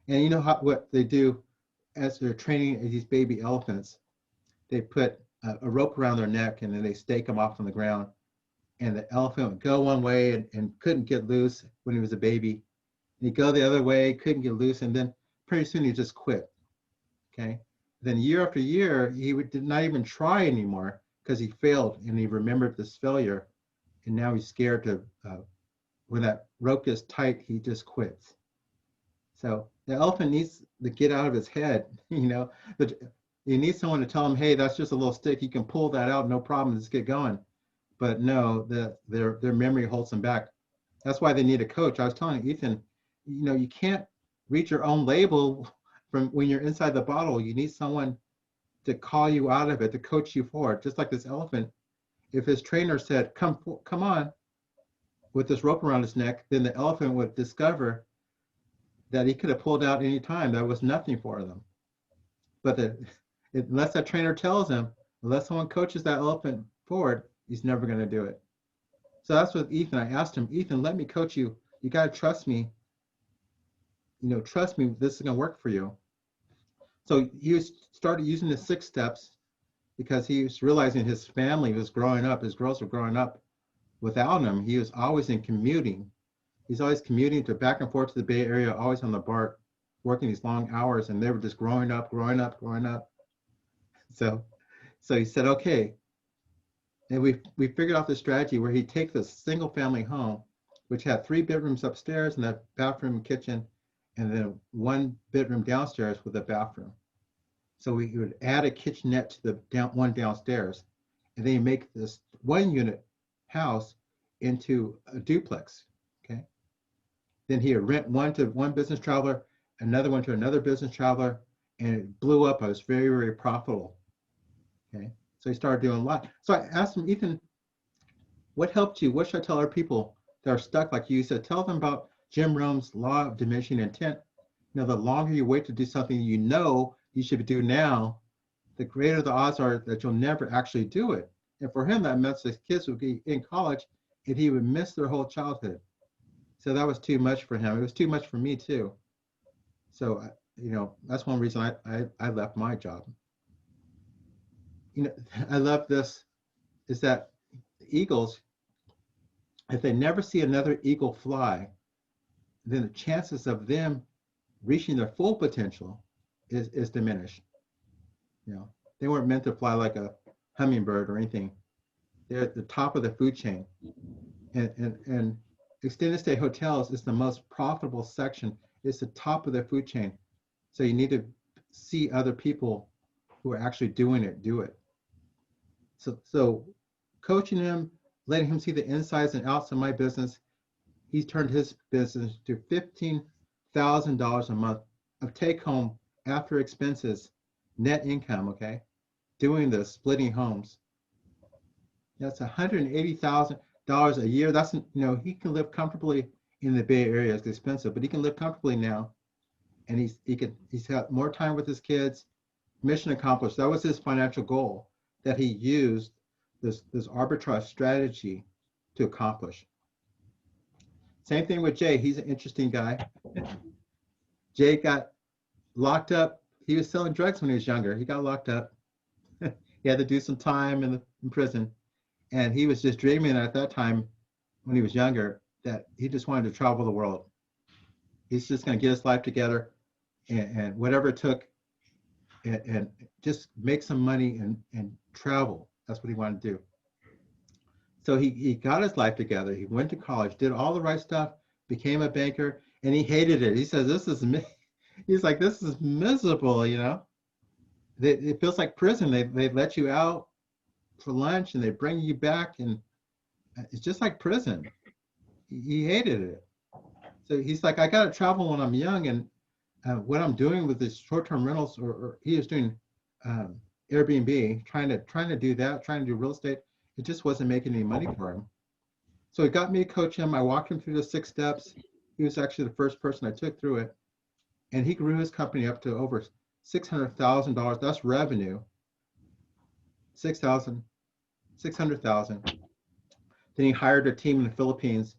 And what they do as they're training these baby elephants, they put a rope around their neck and then they stake them off on the ground. And the elephant would go one way and couldn't get loose when he was a baby. And he'd go the other way, couldn't get loose, and then pretty soon he just quit. Okay. Then year after year, he did not even try anymore because he failed and he remembered this failure. And now he's scared to, when that rope gets tight, he just quits. So the elephant needs to get out of his head, but you need someone to tell him, hey, that's just a little stick. You can pull that out, no problem, just get going. But no, their memory holds them back. That's why they need a coach. I was telling Ethan, you can't read your own label from when you're inside the bottle. You need someone to call you out of it, to coach you forward. Just like this elephant, if his trainer said, come on, with this rope around his neck, then the elephant would discover that he could have pulled out any time. That was nothing for them. But unless that trainer tells him, unless someone coaches that elephant forward, he's never going to do it. So that's what Ethan, I asked him, Ethan, let me coach you. You got to trust me. Trust me, this is going to work for you. So he started using the 6 steps because he was realizing his family was growing up, his girls were growing up without him. He was always in commuting. He's always commuting back and forth to the Bay Area, always on the BART. working these long hours, and they were just growing up, growing up, growing up. So, so he said, okay, and we figured out this strategy where he'd take this single family home, which had 3 bedrooms upstairs and a bathroom, kitchen, and then 1 bedroom downstairs with a bathroom. So we would add a kitchenette to the one downstairs, and then make this 1 unit house into a duplex. Okay. Then he would rent one to one business traveler, another one to another business traveler, and it blew up. It was very, very profitable. Okay. So he started doing a lot. So I asked him, Ethan, what helped you? What should I tell our people that are stuck like you? He said, tell them about Jim Rohn's law of diminishing intent. You know, the longer you wait to do something you know you should do now, the greater the odds are that you'll never actually do it. And for him, that meant his kids would be in college and he would miss their whole childhood. So that was too much for him. It was too much for me too. So, you know, that's one reason I left my job. You know, I love this, is that eagles, if they never see another eagle fly, then the chances of them reaching their full potential is diminished. You know, they weren't meant to fly like a hummingbird or anything. They're at the top of the food chain. And extended stay hotels is the most profitable section. It's the top of the food chain. So you need to see other people who are actually doing it, do it. So coaching him, letting him see the insides and outs of my business, he's turned his business to $15,000 a month of take home after expenses, net income, okay? Doing this, splitting homes. That's $180,000 a year. That's, you know, he can live comfortably in the Bay Area. It's expensive, but he can live comfortably now. And he's got more time with his kids. Mission accomplished. That was his financial goal that he used this arbitrage strategy to accomplish. Same thing with Jay. He's an interesting guy. Jay got locked up. He was selling drugs when he was younger. He got locked up. He had to do some time in prison. And he was just dreaming at that time when he was younger that he just wanted to travel the world. He's just going to get his life together and whatever it took and just make some money and travel. That's what he wanted to do. So he got his life together. He went to college, did all the right stuff, became a banker, and he hated it. He says, this is me. He's like, this is miserable, you know? It feels like prison. They let you out for lunch and they bring you back, and it's just like prison. He hated it. So he's like, I got to travel when I'm young, and what I'm doing with this short-term rentals, or he was doing Airbnb, trying to do that, trying to do real estate. It just wasn't making any money for him. So he got me to coach him. I walked him through the 6 steps. He was actually the first person I took through it. And he grew his company up to over $600,000. That's revenue. 600,000. Then he hired a team in the Philippines,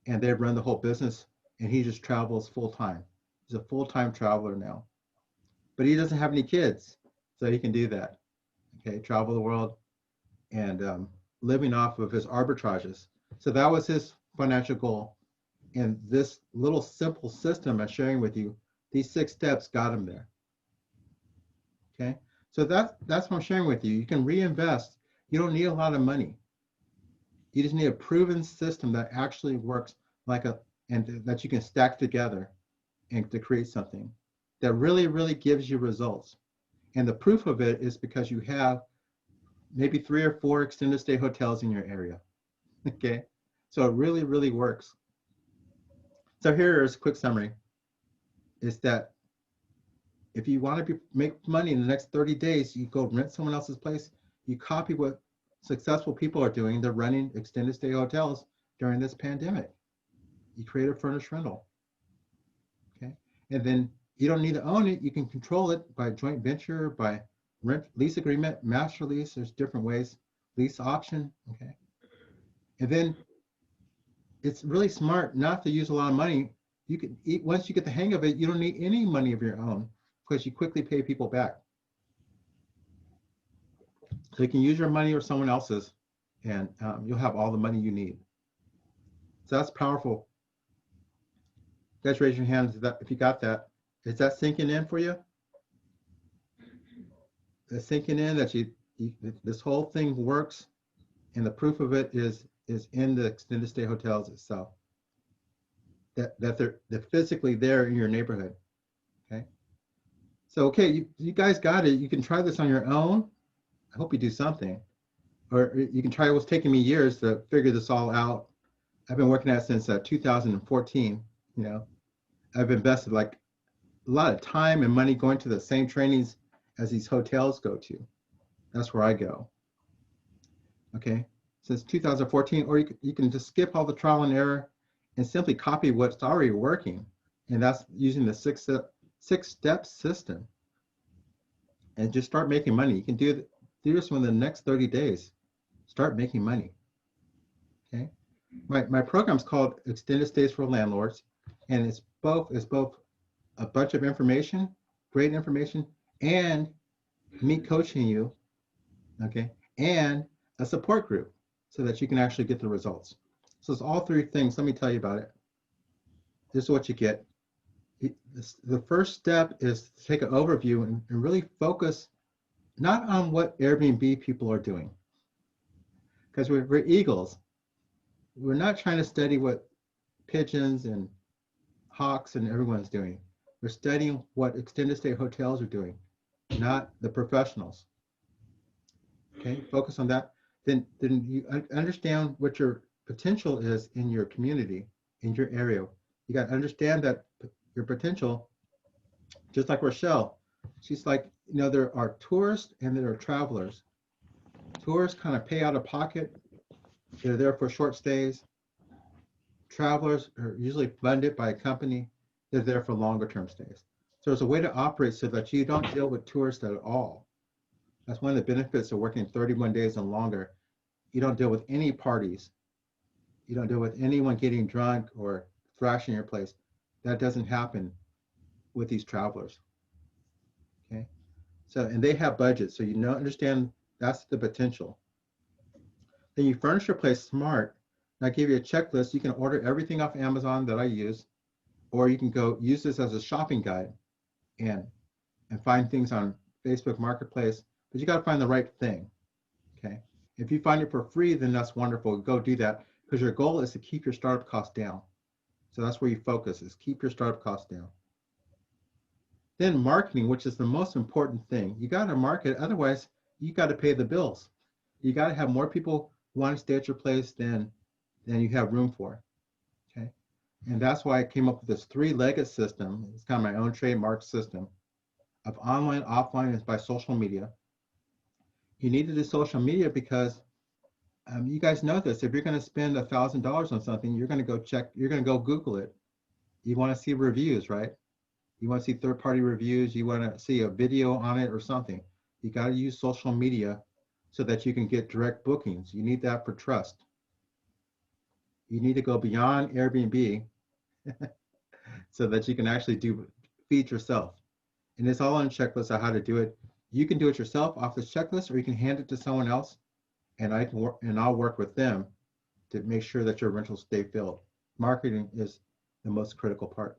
and they run the whole business, and he just travels full time. He's a full-time traveler now. But he doesn't have any kids, so he can do that. Okay, travel the world and living off of his arbitrages. So that was his financial goal. And this little simple system I'm sharing with you, these 6 steps got him there. Okay, so that's what I'm sharing with you. You can reinvest. You don't need a lot of money. You just need a proven system that actually works and that you can stack together and to create something that really, really gives you results. And the proof of it is because you have maybe 3 or 4 extended stay hotels in your area. Okay, so it really, really works. So here's a quick summary. Is that if you want to make money in the next 30 days, you go rent someone else's place, you copy what successful people are doing. They're running extended stay hotels during this pandemic. You create a furnished rental. Okay, and then you don't need to own it. You can control it by joint venture, by rent lease agreement, master lease. There's different ways. Lease option. Okay, and then it's really smart not to use a lot of money. You can once you get the hang of it, you don't need any money of your own because you quickly pay people back. So you can use your money or someone else's, and you'll have all the money you need. So that's powerful. Guys, raise your hands if you got that. Is that sinking in for you? It's sinking in that this whole thing works, and the proof of it is in the extended stay hotels itself. That they're physically there in your neighborhood. Okay. So okay, you guys got it. You can try this on your own. I hope you do something. Or you can try what's taking me years to figure this all out. I've been working at it since 2014. You know, I've invested like a lot of time and money going to the same trainings as these hotels go to. That's where I go. Okay, since 2014, or you can just skip all the trial and error and simply copy what's already working. And that's using the six-step system and just start making money. You can do this within the next 30 days. Start making money. Okay. My program is called Extended Stays for Landlords, and it's both a bunch of information, great information, and me coaching you, okay, and a support group so that you can actually get the results. So it's all three things. Let me tell you about it. This is what you get. The first step is to take an overview and really focus not on what Airbnb people are doing, because we're eagles. We're not trying to study what pigeons and hawks and everyone's doing. We're studying what extended stay hotels are doing, not the professionals. Okay, focus on that. Then you understand what your potential is in your community, in your area. You got to understand that your potential, just like Rochelle, she's like, you know, there are tourists and there are travelers. Tourists kind of pay out of pocket. They're there for short stays. Travelers are usually funded by a company. They're there for longer term stays. So there's a way to operate so that you don't deal with tourists at all. That's one of the benefits of working 31 days and longer. You don't deal with any parties. You don't deal with anyone getting drunk or thrashing your place. That doesn't happen with these travelers. Okay. So, and they have budgets. So you know, understand that's the potential. Then you furnish your place smart. And I give you a checklist. You can order everything off Amazon that I use, or you can go use this as a shopping guide and find things on Facebook Marketplace, but you got to find the right thing. Okay. If you find it for free, then that's wonderful. Go do that because your goal is to keep your startup costs down. So that's where you focus, is keep your startup costs down. Then marketing, which is the most important thing. You got to market, otherwise you got to pay the bills. You got to have more people want to stay at your place than you have room for. Okay. And that's why I came up with this three-legged system. It's kind of my own trademark system of online, offline, and by social media. You need to do social media because you guys know this. If you're going to spend $1,000 on something, you're going to go check, you're going to go Google it. You want to see reviews, right? You want to see third-party reviews. You want to see a video on it or something. You got to use social media so that you can get direct bookings. You need that for trust. You need to go beyond Airbnb so that you can actually feed yourself. And it's all on a checklist of how to do it. You can do it yourself off this checklist, or you can hand it to someone else, and I'll work with them to make sure that your rentals stay filled. Marketing is the most critical part.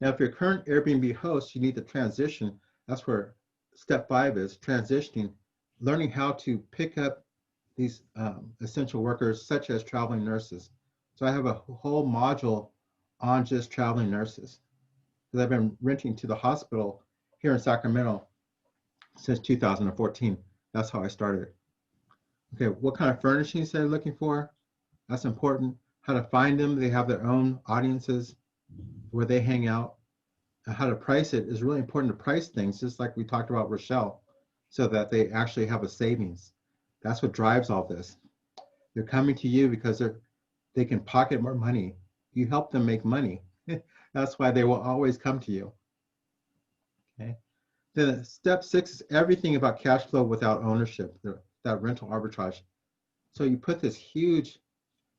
Now, if you're a current Airbnb host, you need to transition. That's where step 5 is, transitioning, learning how to pick up these essential workers, such as traveling nurses. So I have a whole module on just traveling nurses, because I've been renting to the hospital here in Sacramento since 2014. That's how I started. Okay, what kind of furnishings they're looking for? That's important. How to find them. They have their own audiences where they hang out. And how to price it is really important to price things, just like we talked about Rochelle, so that they actually have a savings. That's what drives all this. They're coming to you because they can pocket more money. You help them make money. That's why they will always come to you. Okay. Then step 6 is everything about cash flow without ownership, that rental arbitrage. So you put this huge,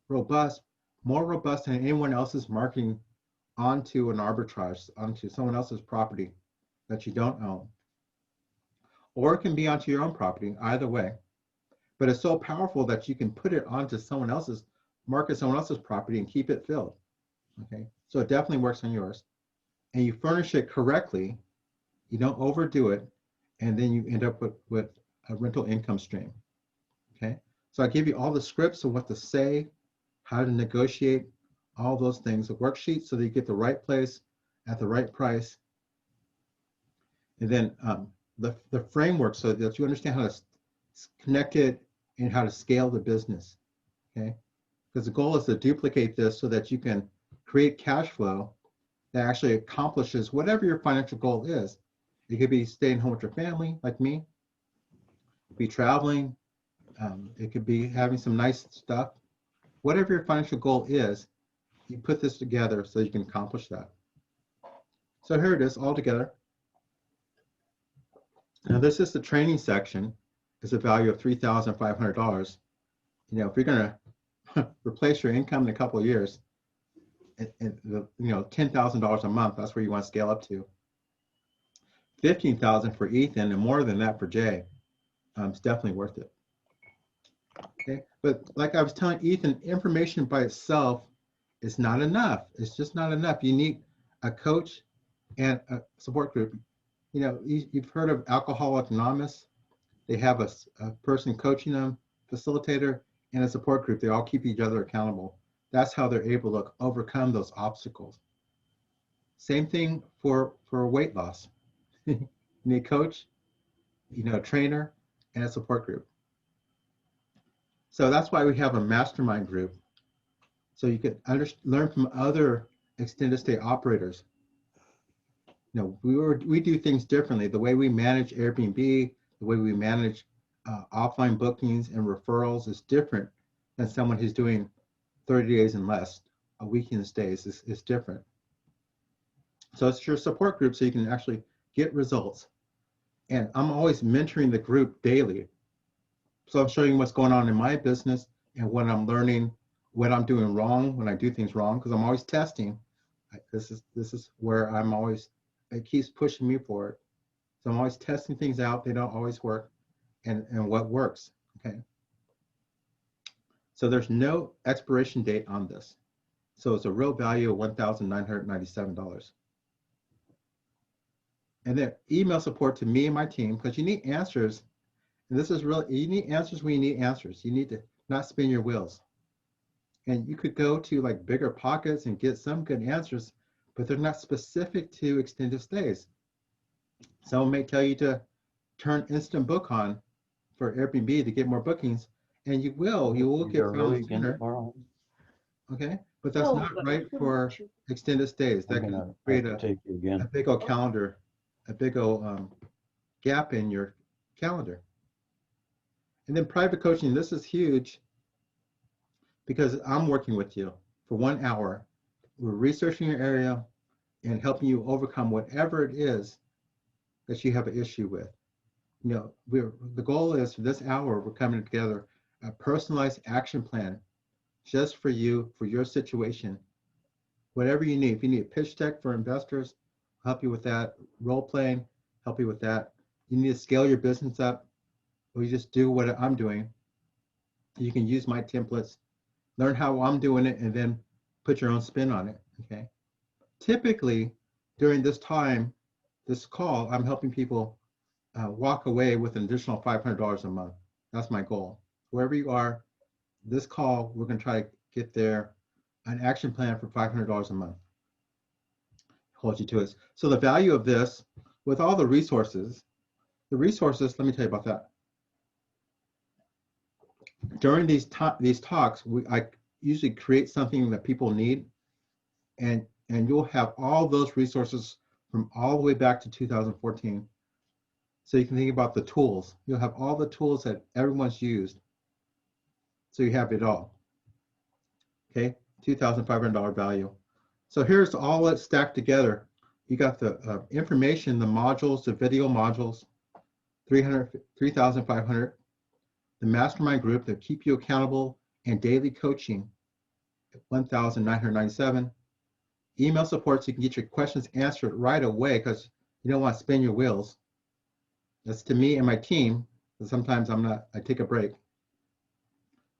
robust, more robust than anyone else's marketing onto an arbitrage, onto someone else's property that you don't own. Or it can be onto your own property, either way. But it's so powerful that you can put it onto someone else's, market someone else's property and keep it filled. Okay, so it definitely works on yours. and you furnish it correctly, you don't overdo it, and then you end up with a rental income stream. Okay, so I give you all the scripts of what to say, how to negotiate, all those things, a worksheet so that you get the right place at the right price, and then the framework so that you understand how to connect it and how to scale the business. Okay, because the goal is to duplicate this so that you can create cash flow that actually accomplishes whatever your financial goal is. It could be staying home with your family, like me. It could be traveling. It could be having some nice stuff. Whatever your financial goal is, you put this together so you can accomplish that. So here it is all together. Now this is the training section. It's a value of $3,500. You know, if you're going to replace your income in a couple of years, and $10,000 a month, that's where you want to scale up to. 15,000 for Ethan and more than that for Jay. It's definitely worth it. Okay, but like I was telling Ethan, information by itself is not enough. It's just not enough. You need a coach and a support group. You know, you've heard of Alcoholics Anonymous. They have a person coaching them, facilitator, and a support group. They all keep each other accountable. That's how they're able to overcome those obstacles. Same thing for weight loss. You need a coach, a trainer, and a support group. So that's why we have a mastermind group. So you can learn from other extended stay operators. We do things differently. The way we manage Airbnb, the way we manage offline bookings and referrals is different than someone who's doing 30 days and less, a weekend stays is different. So it's your support group so you can actually get results. And I'm always mentoring the group daily. So I'm showing what's going on in my business and what I'm learning, what I'm doing wrong when I do things wrong, because I'm always testing. This is where I'm always, it keeps pushing me forward. So I'm always testing things out. They don't always work, and what works, okay? So there's no expiration date on this. So it's a real value of $1,997. And then email support to me and my team, because you need answers. And this is really, you need answers when you need answers. You need to not spin your wheels. And you could go to like Bigger Pockets and get some good answers, but they're not specific to extended stays. Someone may tell you to turn Instant Book on for Airbnb to get more bookings, and you will get found sooner. Okay, but that's not right for extended stays. That can create a big old calendar, a big old gap in your calendar. And then private coaching, this is huge because I'm working with you for 1 hour. We're researching your area and helping you overcome whatever it is that you have an issue with. The goal is for this hour, we're coming together a personalized action plan just for you, for your situation. Whatever you need. If you need a pitch deck for investors, I'll help you with that. Role playing, help you with that. You need to scale your business up, or you just do what I'm doing. You can use my templates, learn how I'm doing it, and then put your own spin on it, okay? Typically, during this time, this call, I'm helping people walk away with an additional $500 a month. That's my goal. Wherever you are, this call, we're going to try to get there an action plan for $500 a month. Hold you to it. So the value of this, with all the resources, let me tell you about that. During these talks, I usually create something that people need, and you'll have all those resources from all the way back to 2014. So you can think about the tools. You'll have all the tools that everyone's used. So you have it all. Okay, $2,500 value. So here's all it stacked together. You got the information, the modules, the video modules, $3,500. The mastermind group that keep you accountable and daily coaching at $1,997. Email support so you can get your questions answered right away because you don't want to spin your wheels. That's to me and my team. Sometimes I take a break.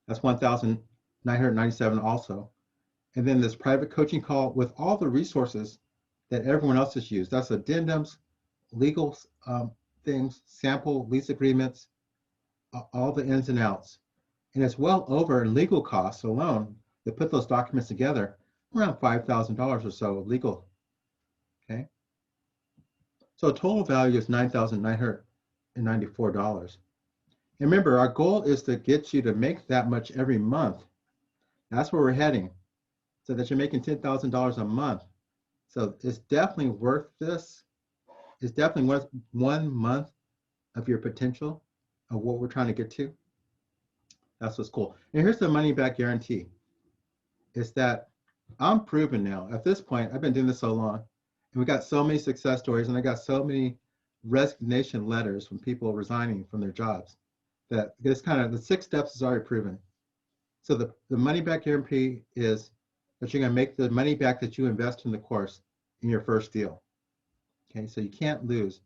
That's $1,997 also. And then this private coaching call with all the resources that everyone else has used. That's addendums, legal things, sample lease agreements, all the ins and outs. And it's well over legal costs alone to put those documents together, around $5,000 or so of legal. Okay. So total value is $9,994. And remember, our goal is to get you to make that much every month. That's where we're heading, so that you're making $10,000 a month. So it's definitely worth this. It's definitely worth 1 month of your potential of what we're trying to get to. That's what's cool. And here's the money back guarantee. Is that I'm proven now. At this point, I've been doing this so long, and we got so many success stories, and I got so many resignation letters from people resigning from their jobs that this kind of the 6 steps is already proven. So the money back guarantee is that you're going to make the money back that you invest in the course in your first deal. Okay, so you can't lose.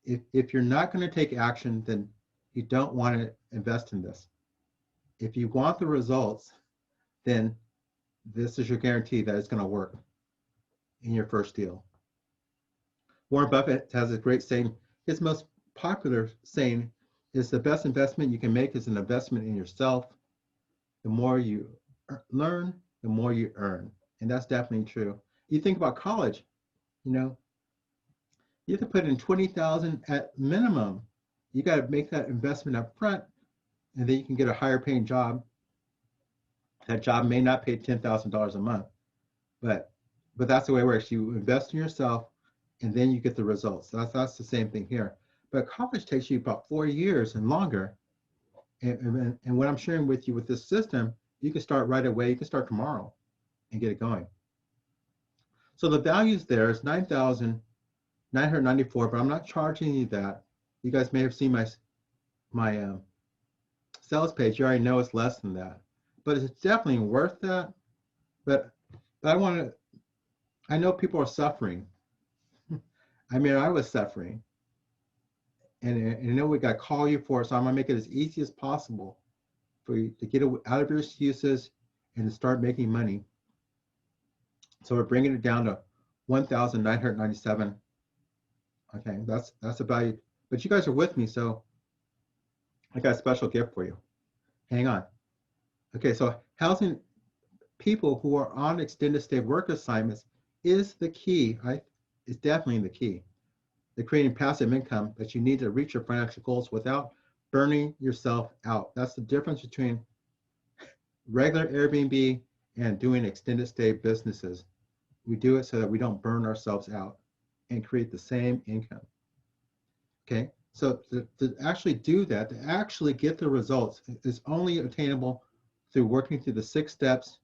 If you're not going to take action, then you don't want to invest in this. If you want the results, then this is your guarantee that it's going to work in your first deal. Warren Buffett has a great saying. His most popular saying is the best investment you can make is an investment in yourself. The more you learn, the more you earn. And that's definitely true. You think about college, you have to put in $20,000 at minimum. You got to make that investment up front, and then you can get a higher paying job. That job may not pay $10,000 a month, but that's the way it works. You invest in yourself, and then you get the results. That's the same thing here. But college takes you about 4 years and longer. And what I'm sharing with you with this system, you can start right away. You can start tomorrow and get it going. So the values there is $9,994, but I'm not charging you that. You guys may have seen my sales page. You already know it's less than that, but it's definitely worth that. But I know people are suffering. I mean, I was suffering. And I know we got to call you for it, so I'm going to make it as easy as possible for you to get out of your excuses and to start making money. So we're bringing it down to $1,997. Okay, that's the value. But you guys are with me, so I got a special gift for you. Hang on. Okay, so housing people who are on extended stay work assignments is the key, right? It's definitely the key. The creating passive income that you need to reach your financial goals without burning yourself out. That's the difference between regular Airbnb and doing extended stay businesses. We do it so that we don't burn ourselves out and create the same income. Okay, so to actually do that, to actually get the results, is only attainable through working through the 6 steps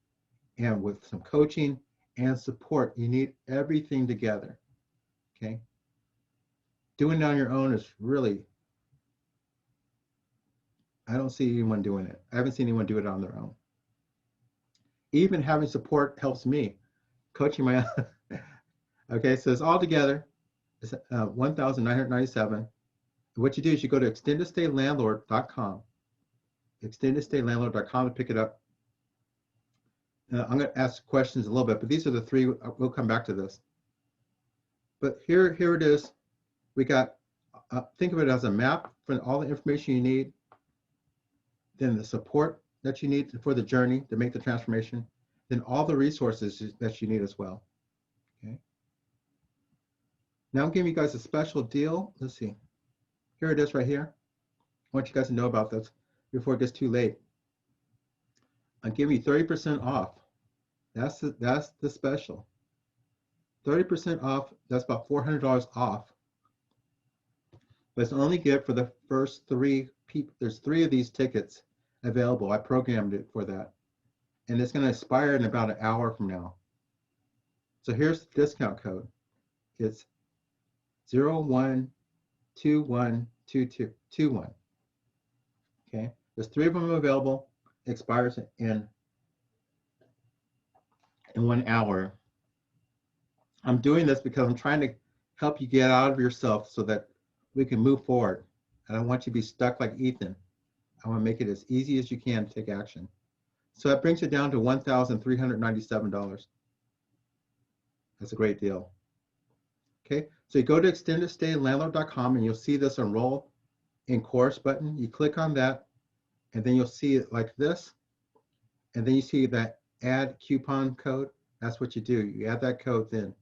and with some coaching and support. You need everything together. Okay. Doing it on your own is really, I don't see anyone doing it. I haven't seen anyone do it on their own. Even having support helps me. Coaching my own. Okay, so it's all together. It's $1,997. What you do is you go to extendedstaylandlord.com, extendedstaylandlord.com to pick it up. I'm going to ask questions a little bit, but these are the 3. We'll come back to this. But here it is. We got, think of it as a map for all the information you need, then the support that you need for the journey to make the transformation, then all the resources that you need as well. Okay. Now I'm giving you guys a special deal. Let's see. Here it is right here. I want you guys to know about this before it gets too late. I'm giving you 30% off. That's the special. 30% off. That's about $400 off. But it's only good for the first 3 people. There's 3 of these tickets available. I programmed it for that. And it's going to expire in about an hour from now. So here's the discount code. It's 01212221. Okay. There's 3 of them available. It expires in 1 hour. I'm doing this because I'm trying to help you get out of yourself so that we can move forward. I don't want you to be stuck like Ethan. I want to make it as easy as you can to take action. So that brings it down to $1,397. That's a great deal. Okay, so you go to extendedstaylandlord.com and you'll see this enroll in course button. You click on that, and then you'll see it like this. And then you see that add coupon code. That's what you do. You add that code then.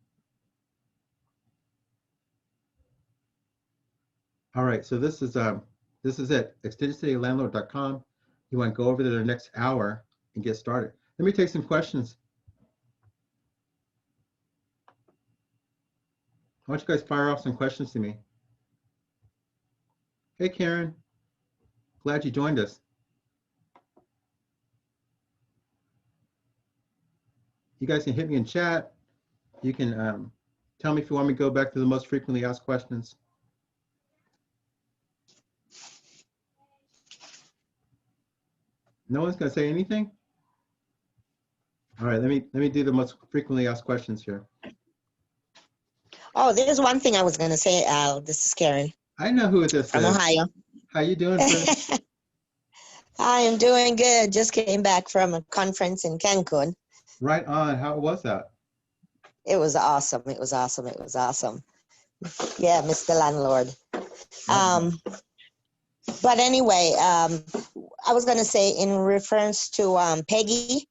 All right, so this is it, extendedstaylandlord.com. You want to go over there the next hour and get started. Let me take some questions. Why don't you guys fire off some questions to me? Hey, Karen, glad you joined us. You guys can hit me in chat. You can tell me if you want me to go back to the most frequently asked questions. No one's going to say anything? All right, let me do the most frequently asked questions here. Oh, there's one thing I was going to say, Al. This is Karen. I know who this from is. Ohio. How you doing, friend? I am doing good. Just came back from a conference in Cancun. Right on. How was that? It was awesome. It was awesome. It was awesome. Yeah, Mr. Landlord. But anyway, I was going to say in reference to Peggy,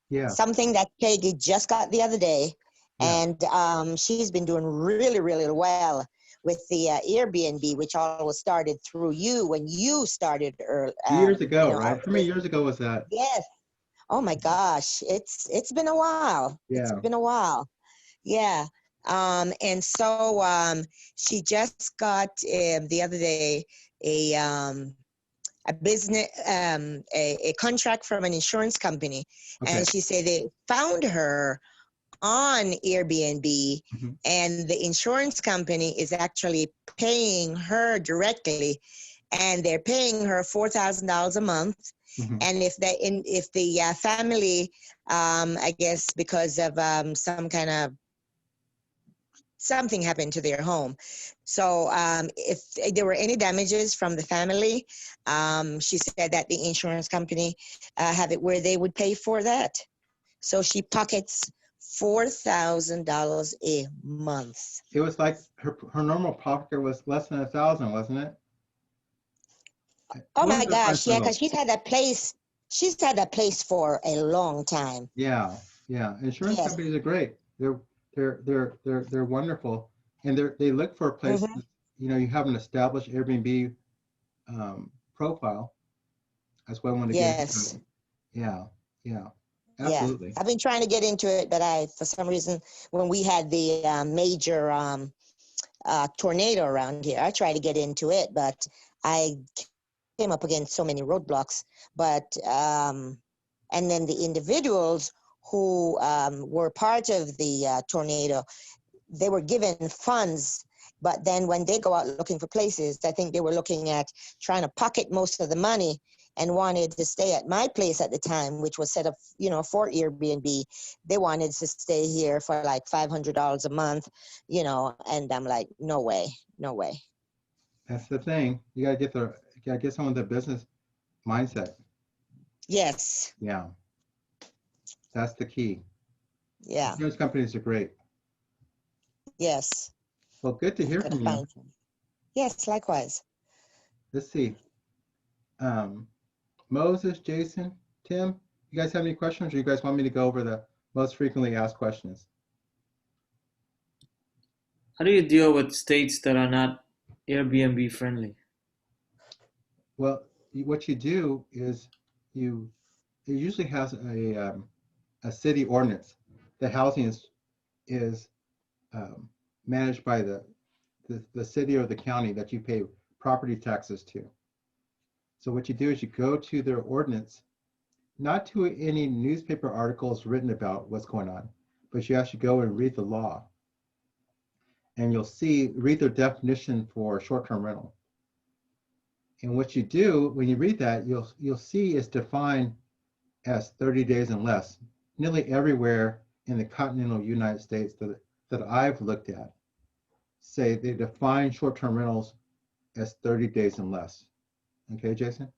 Yeah. something that Peggy just got the other day, Yeah. and she's been doing really, really well with the Airbnb, which always started through you when you started early. Years ago, right? How many years ago was that? Yes. Oh my gosh, it's been a while. Yeah. It's been a while. Yeah. And so she just got the other day a business a contract from an insurance company, Okay. and she said they found her on Airbnb, Mm-hmm. and the insurance company is actually paying her directly, and they're paying her $4,000 a month. Mm-hmm. And if the family, I guess because of some kind of something happened to their home. So if there were any damages from the family, she said that the insurance company have it where they would pay for that. So she pockets $4,000 a month. It was like her normal pocket was less than 1,000, wasn't it? Oh my gosh, yeah, because she's had that place for a long time. Yeah, yeah. Insurance Yes. companies are great. They're wonderful, and they look for places. Mhm. You know, you have an established Airbnb profile. That's why I want to get into Yes. it. Yeah, yeah, Yeah, absolutely. I've been trying to get into it, but for some reason, when we had the major tornado around here, I tried to get into it, but I came up against so many roadblocks. But and then the individuals who were part of the tornado, they were given funds, but then when they go out looking for places, I think they were looking at trying to pocket most of the money and wanted to stay at my place at the time, which was set up, for Airbnb. They wanted to stay here for like $500 a month, and I'm like, no way, no way. That's the thing. You gotta get someone with a business mindset. Yes. Yeah, that's the key. Yeah. Insurance companies are great. Yes. Well, good to hear Gotta from you. find some. Yes, likewise. Let's see. Moses, Jason, Tim, you guys have any questions, or you guys want me to go over the most frequently asked questions? How do you deal with states that are not Airbnb friendly? Well, what you do is it usually has a city ordinance. The housing is managed by the city or the county that you pay property taxes to. So what you do is you go to their ordinance, not to any newspaper articles written about what's going on, but you actually go and read the law. And you'll read their definition for short-term rental. And what you do when you read that, you'll see it's defined as 30 days and less. Nearly everywhere in the continental United States that I've looked at say they define short-term rentals as 30 days and less. Okay, Jason?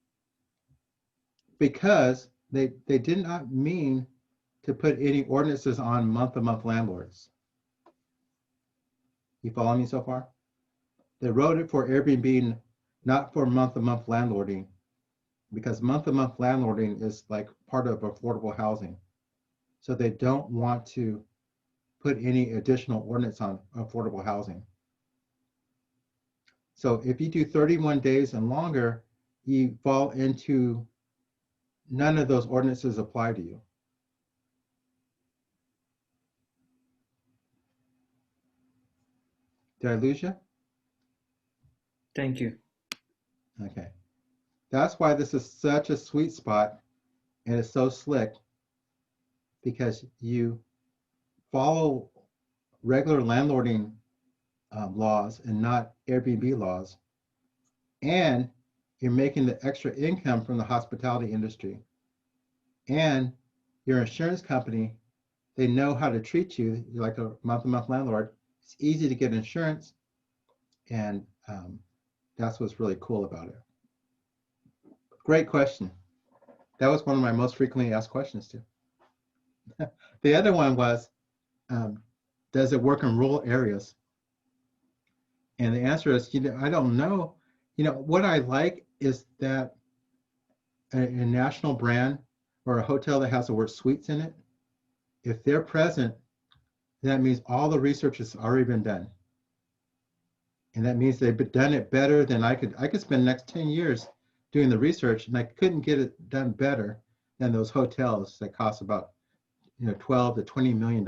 Because they did not mean to put any ordinances on month-to-month landlords. You follow me so far? They wrote it for Airbnb, not for month-to-month landlording, because month-to-month landlording is like part of affordable housing. So they don't want to put any additional ordinance on affordable housing. So if you do 31 days and longer, you fall into none of those ordinances apply to you. Did I lose you? Thank you. Okay. That's why this is such a sweet spot and it's so slick, because you follow regular landlording laws and not Airbnb laws. And you're making the extra income from the hospitality industry. And your insurance company, they know how to treat you. You're like a month-to-month landlord. It's easy to get insurance. And that's what's really cool about it. Great question. That was one of my most frequently asked questions too. The other one was, does it work in rural areas? And the answer is, I don't know. What I like is that a national brand or a hotel that has the word suites in it, if they're present, that means all the research has already been done. And that means they've done it better than I could spend the next 10 years doing the research, and I couldn't get it done better than those hotels that cost about 12 to $20 million.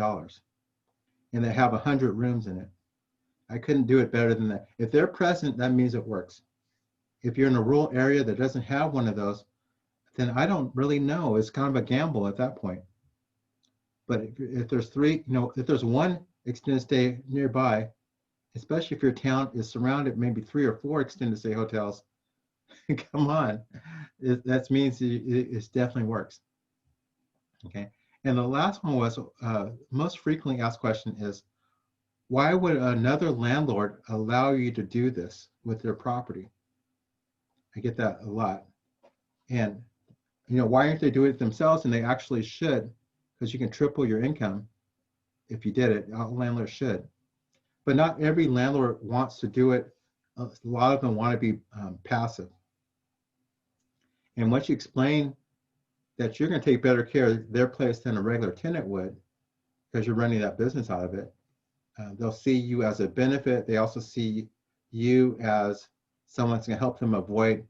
And they have 100 rooms in it. I couldn't do it better than that. If they're present, that means it works. If you're in a rural area that doesn't have one of those, then I don't really know. It's kind of a gamble at that point. But if there's three, if there's one extended stay nearby, especially if your town is surrounded maybe 3 or 4 extended stay hotels, come on, that means it definitely works. Okay. And the last one was most frequently asked question is, why would another landlord allow you to do this with their property? I get that a lot. And why aren't they doing it themselves? And they actually should, because you can triple your income if you did it. All landlords should. But not every landlord wants to do it. A lot of them want to be passive. And once you explain that you're going to take better care of their place than a regular tenant would, because you're running that business out of it, they'll see you as a benefit. They also see you as someone that's going to help them avoid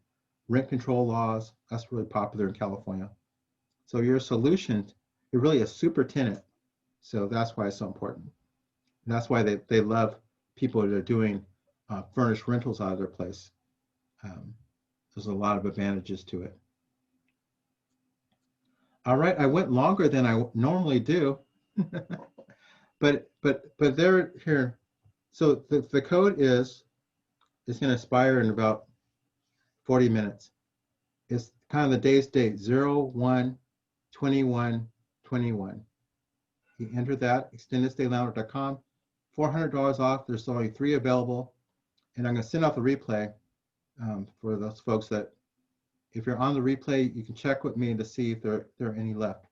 rent control laws. That's really popular in California. So your solution, you're really a super tenant. So that's why it's so important. And that's why they love people that are doing furnished rentals out of their place. There's a lot of advantages to it. All right, I went longer than I normally do, but they're here. So the code is going to expire in about 40 minutes. It's kind of the day's date, 01/21/21. You enter that, extendedstaylandlord.com, $400 off. There's only 3 available. And I'm going to send out the replay for those folks that, if you're on the replay, you can check with me to see if there are any left.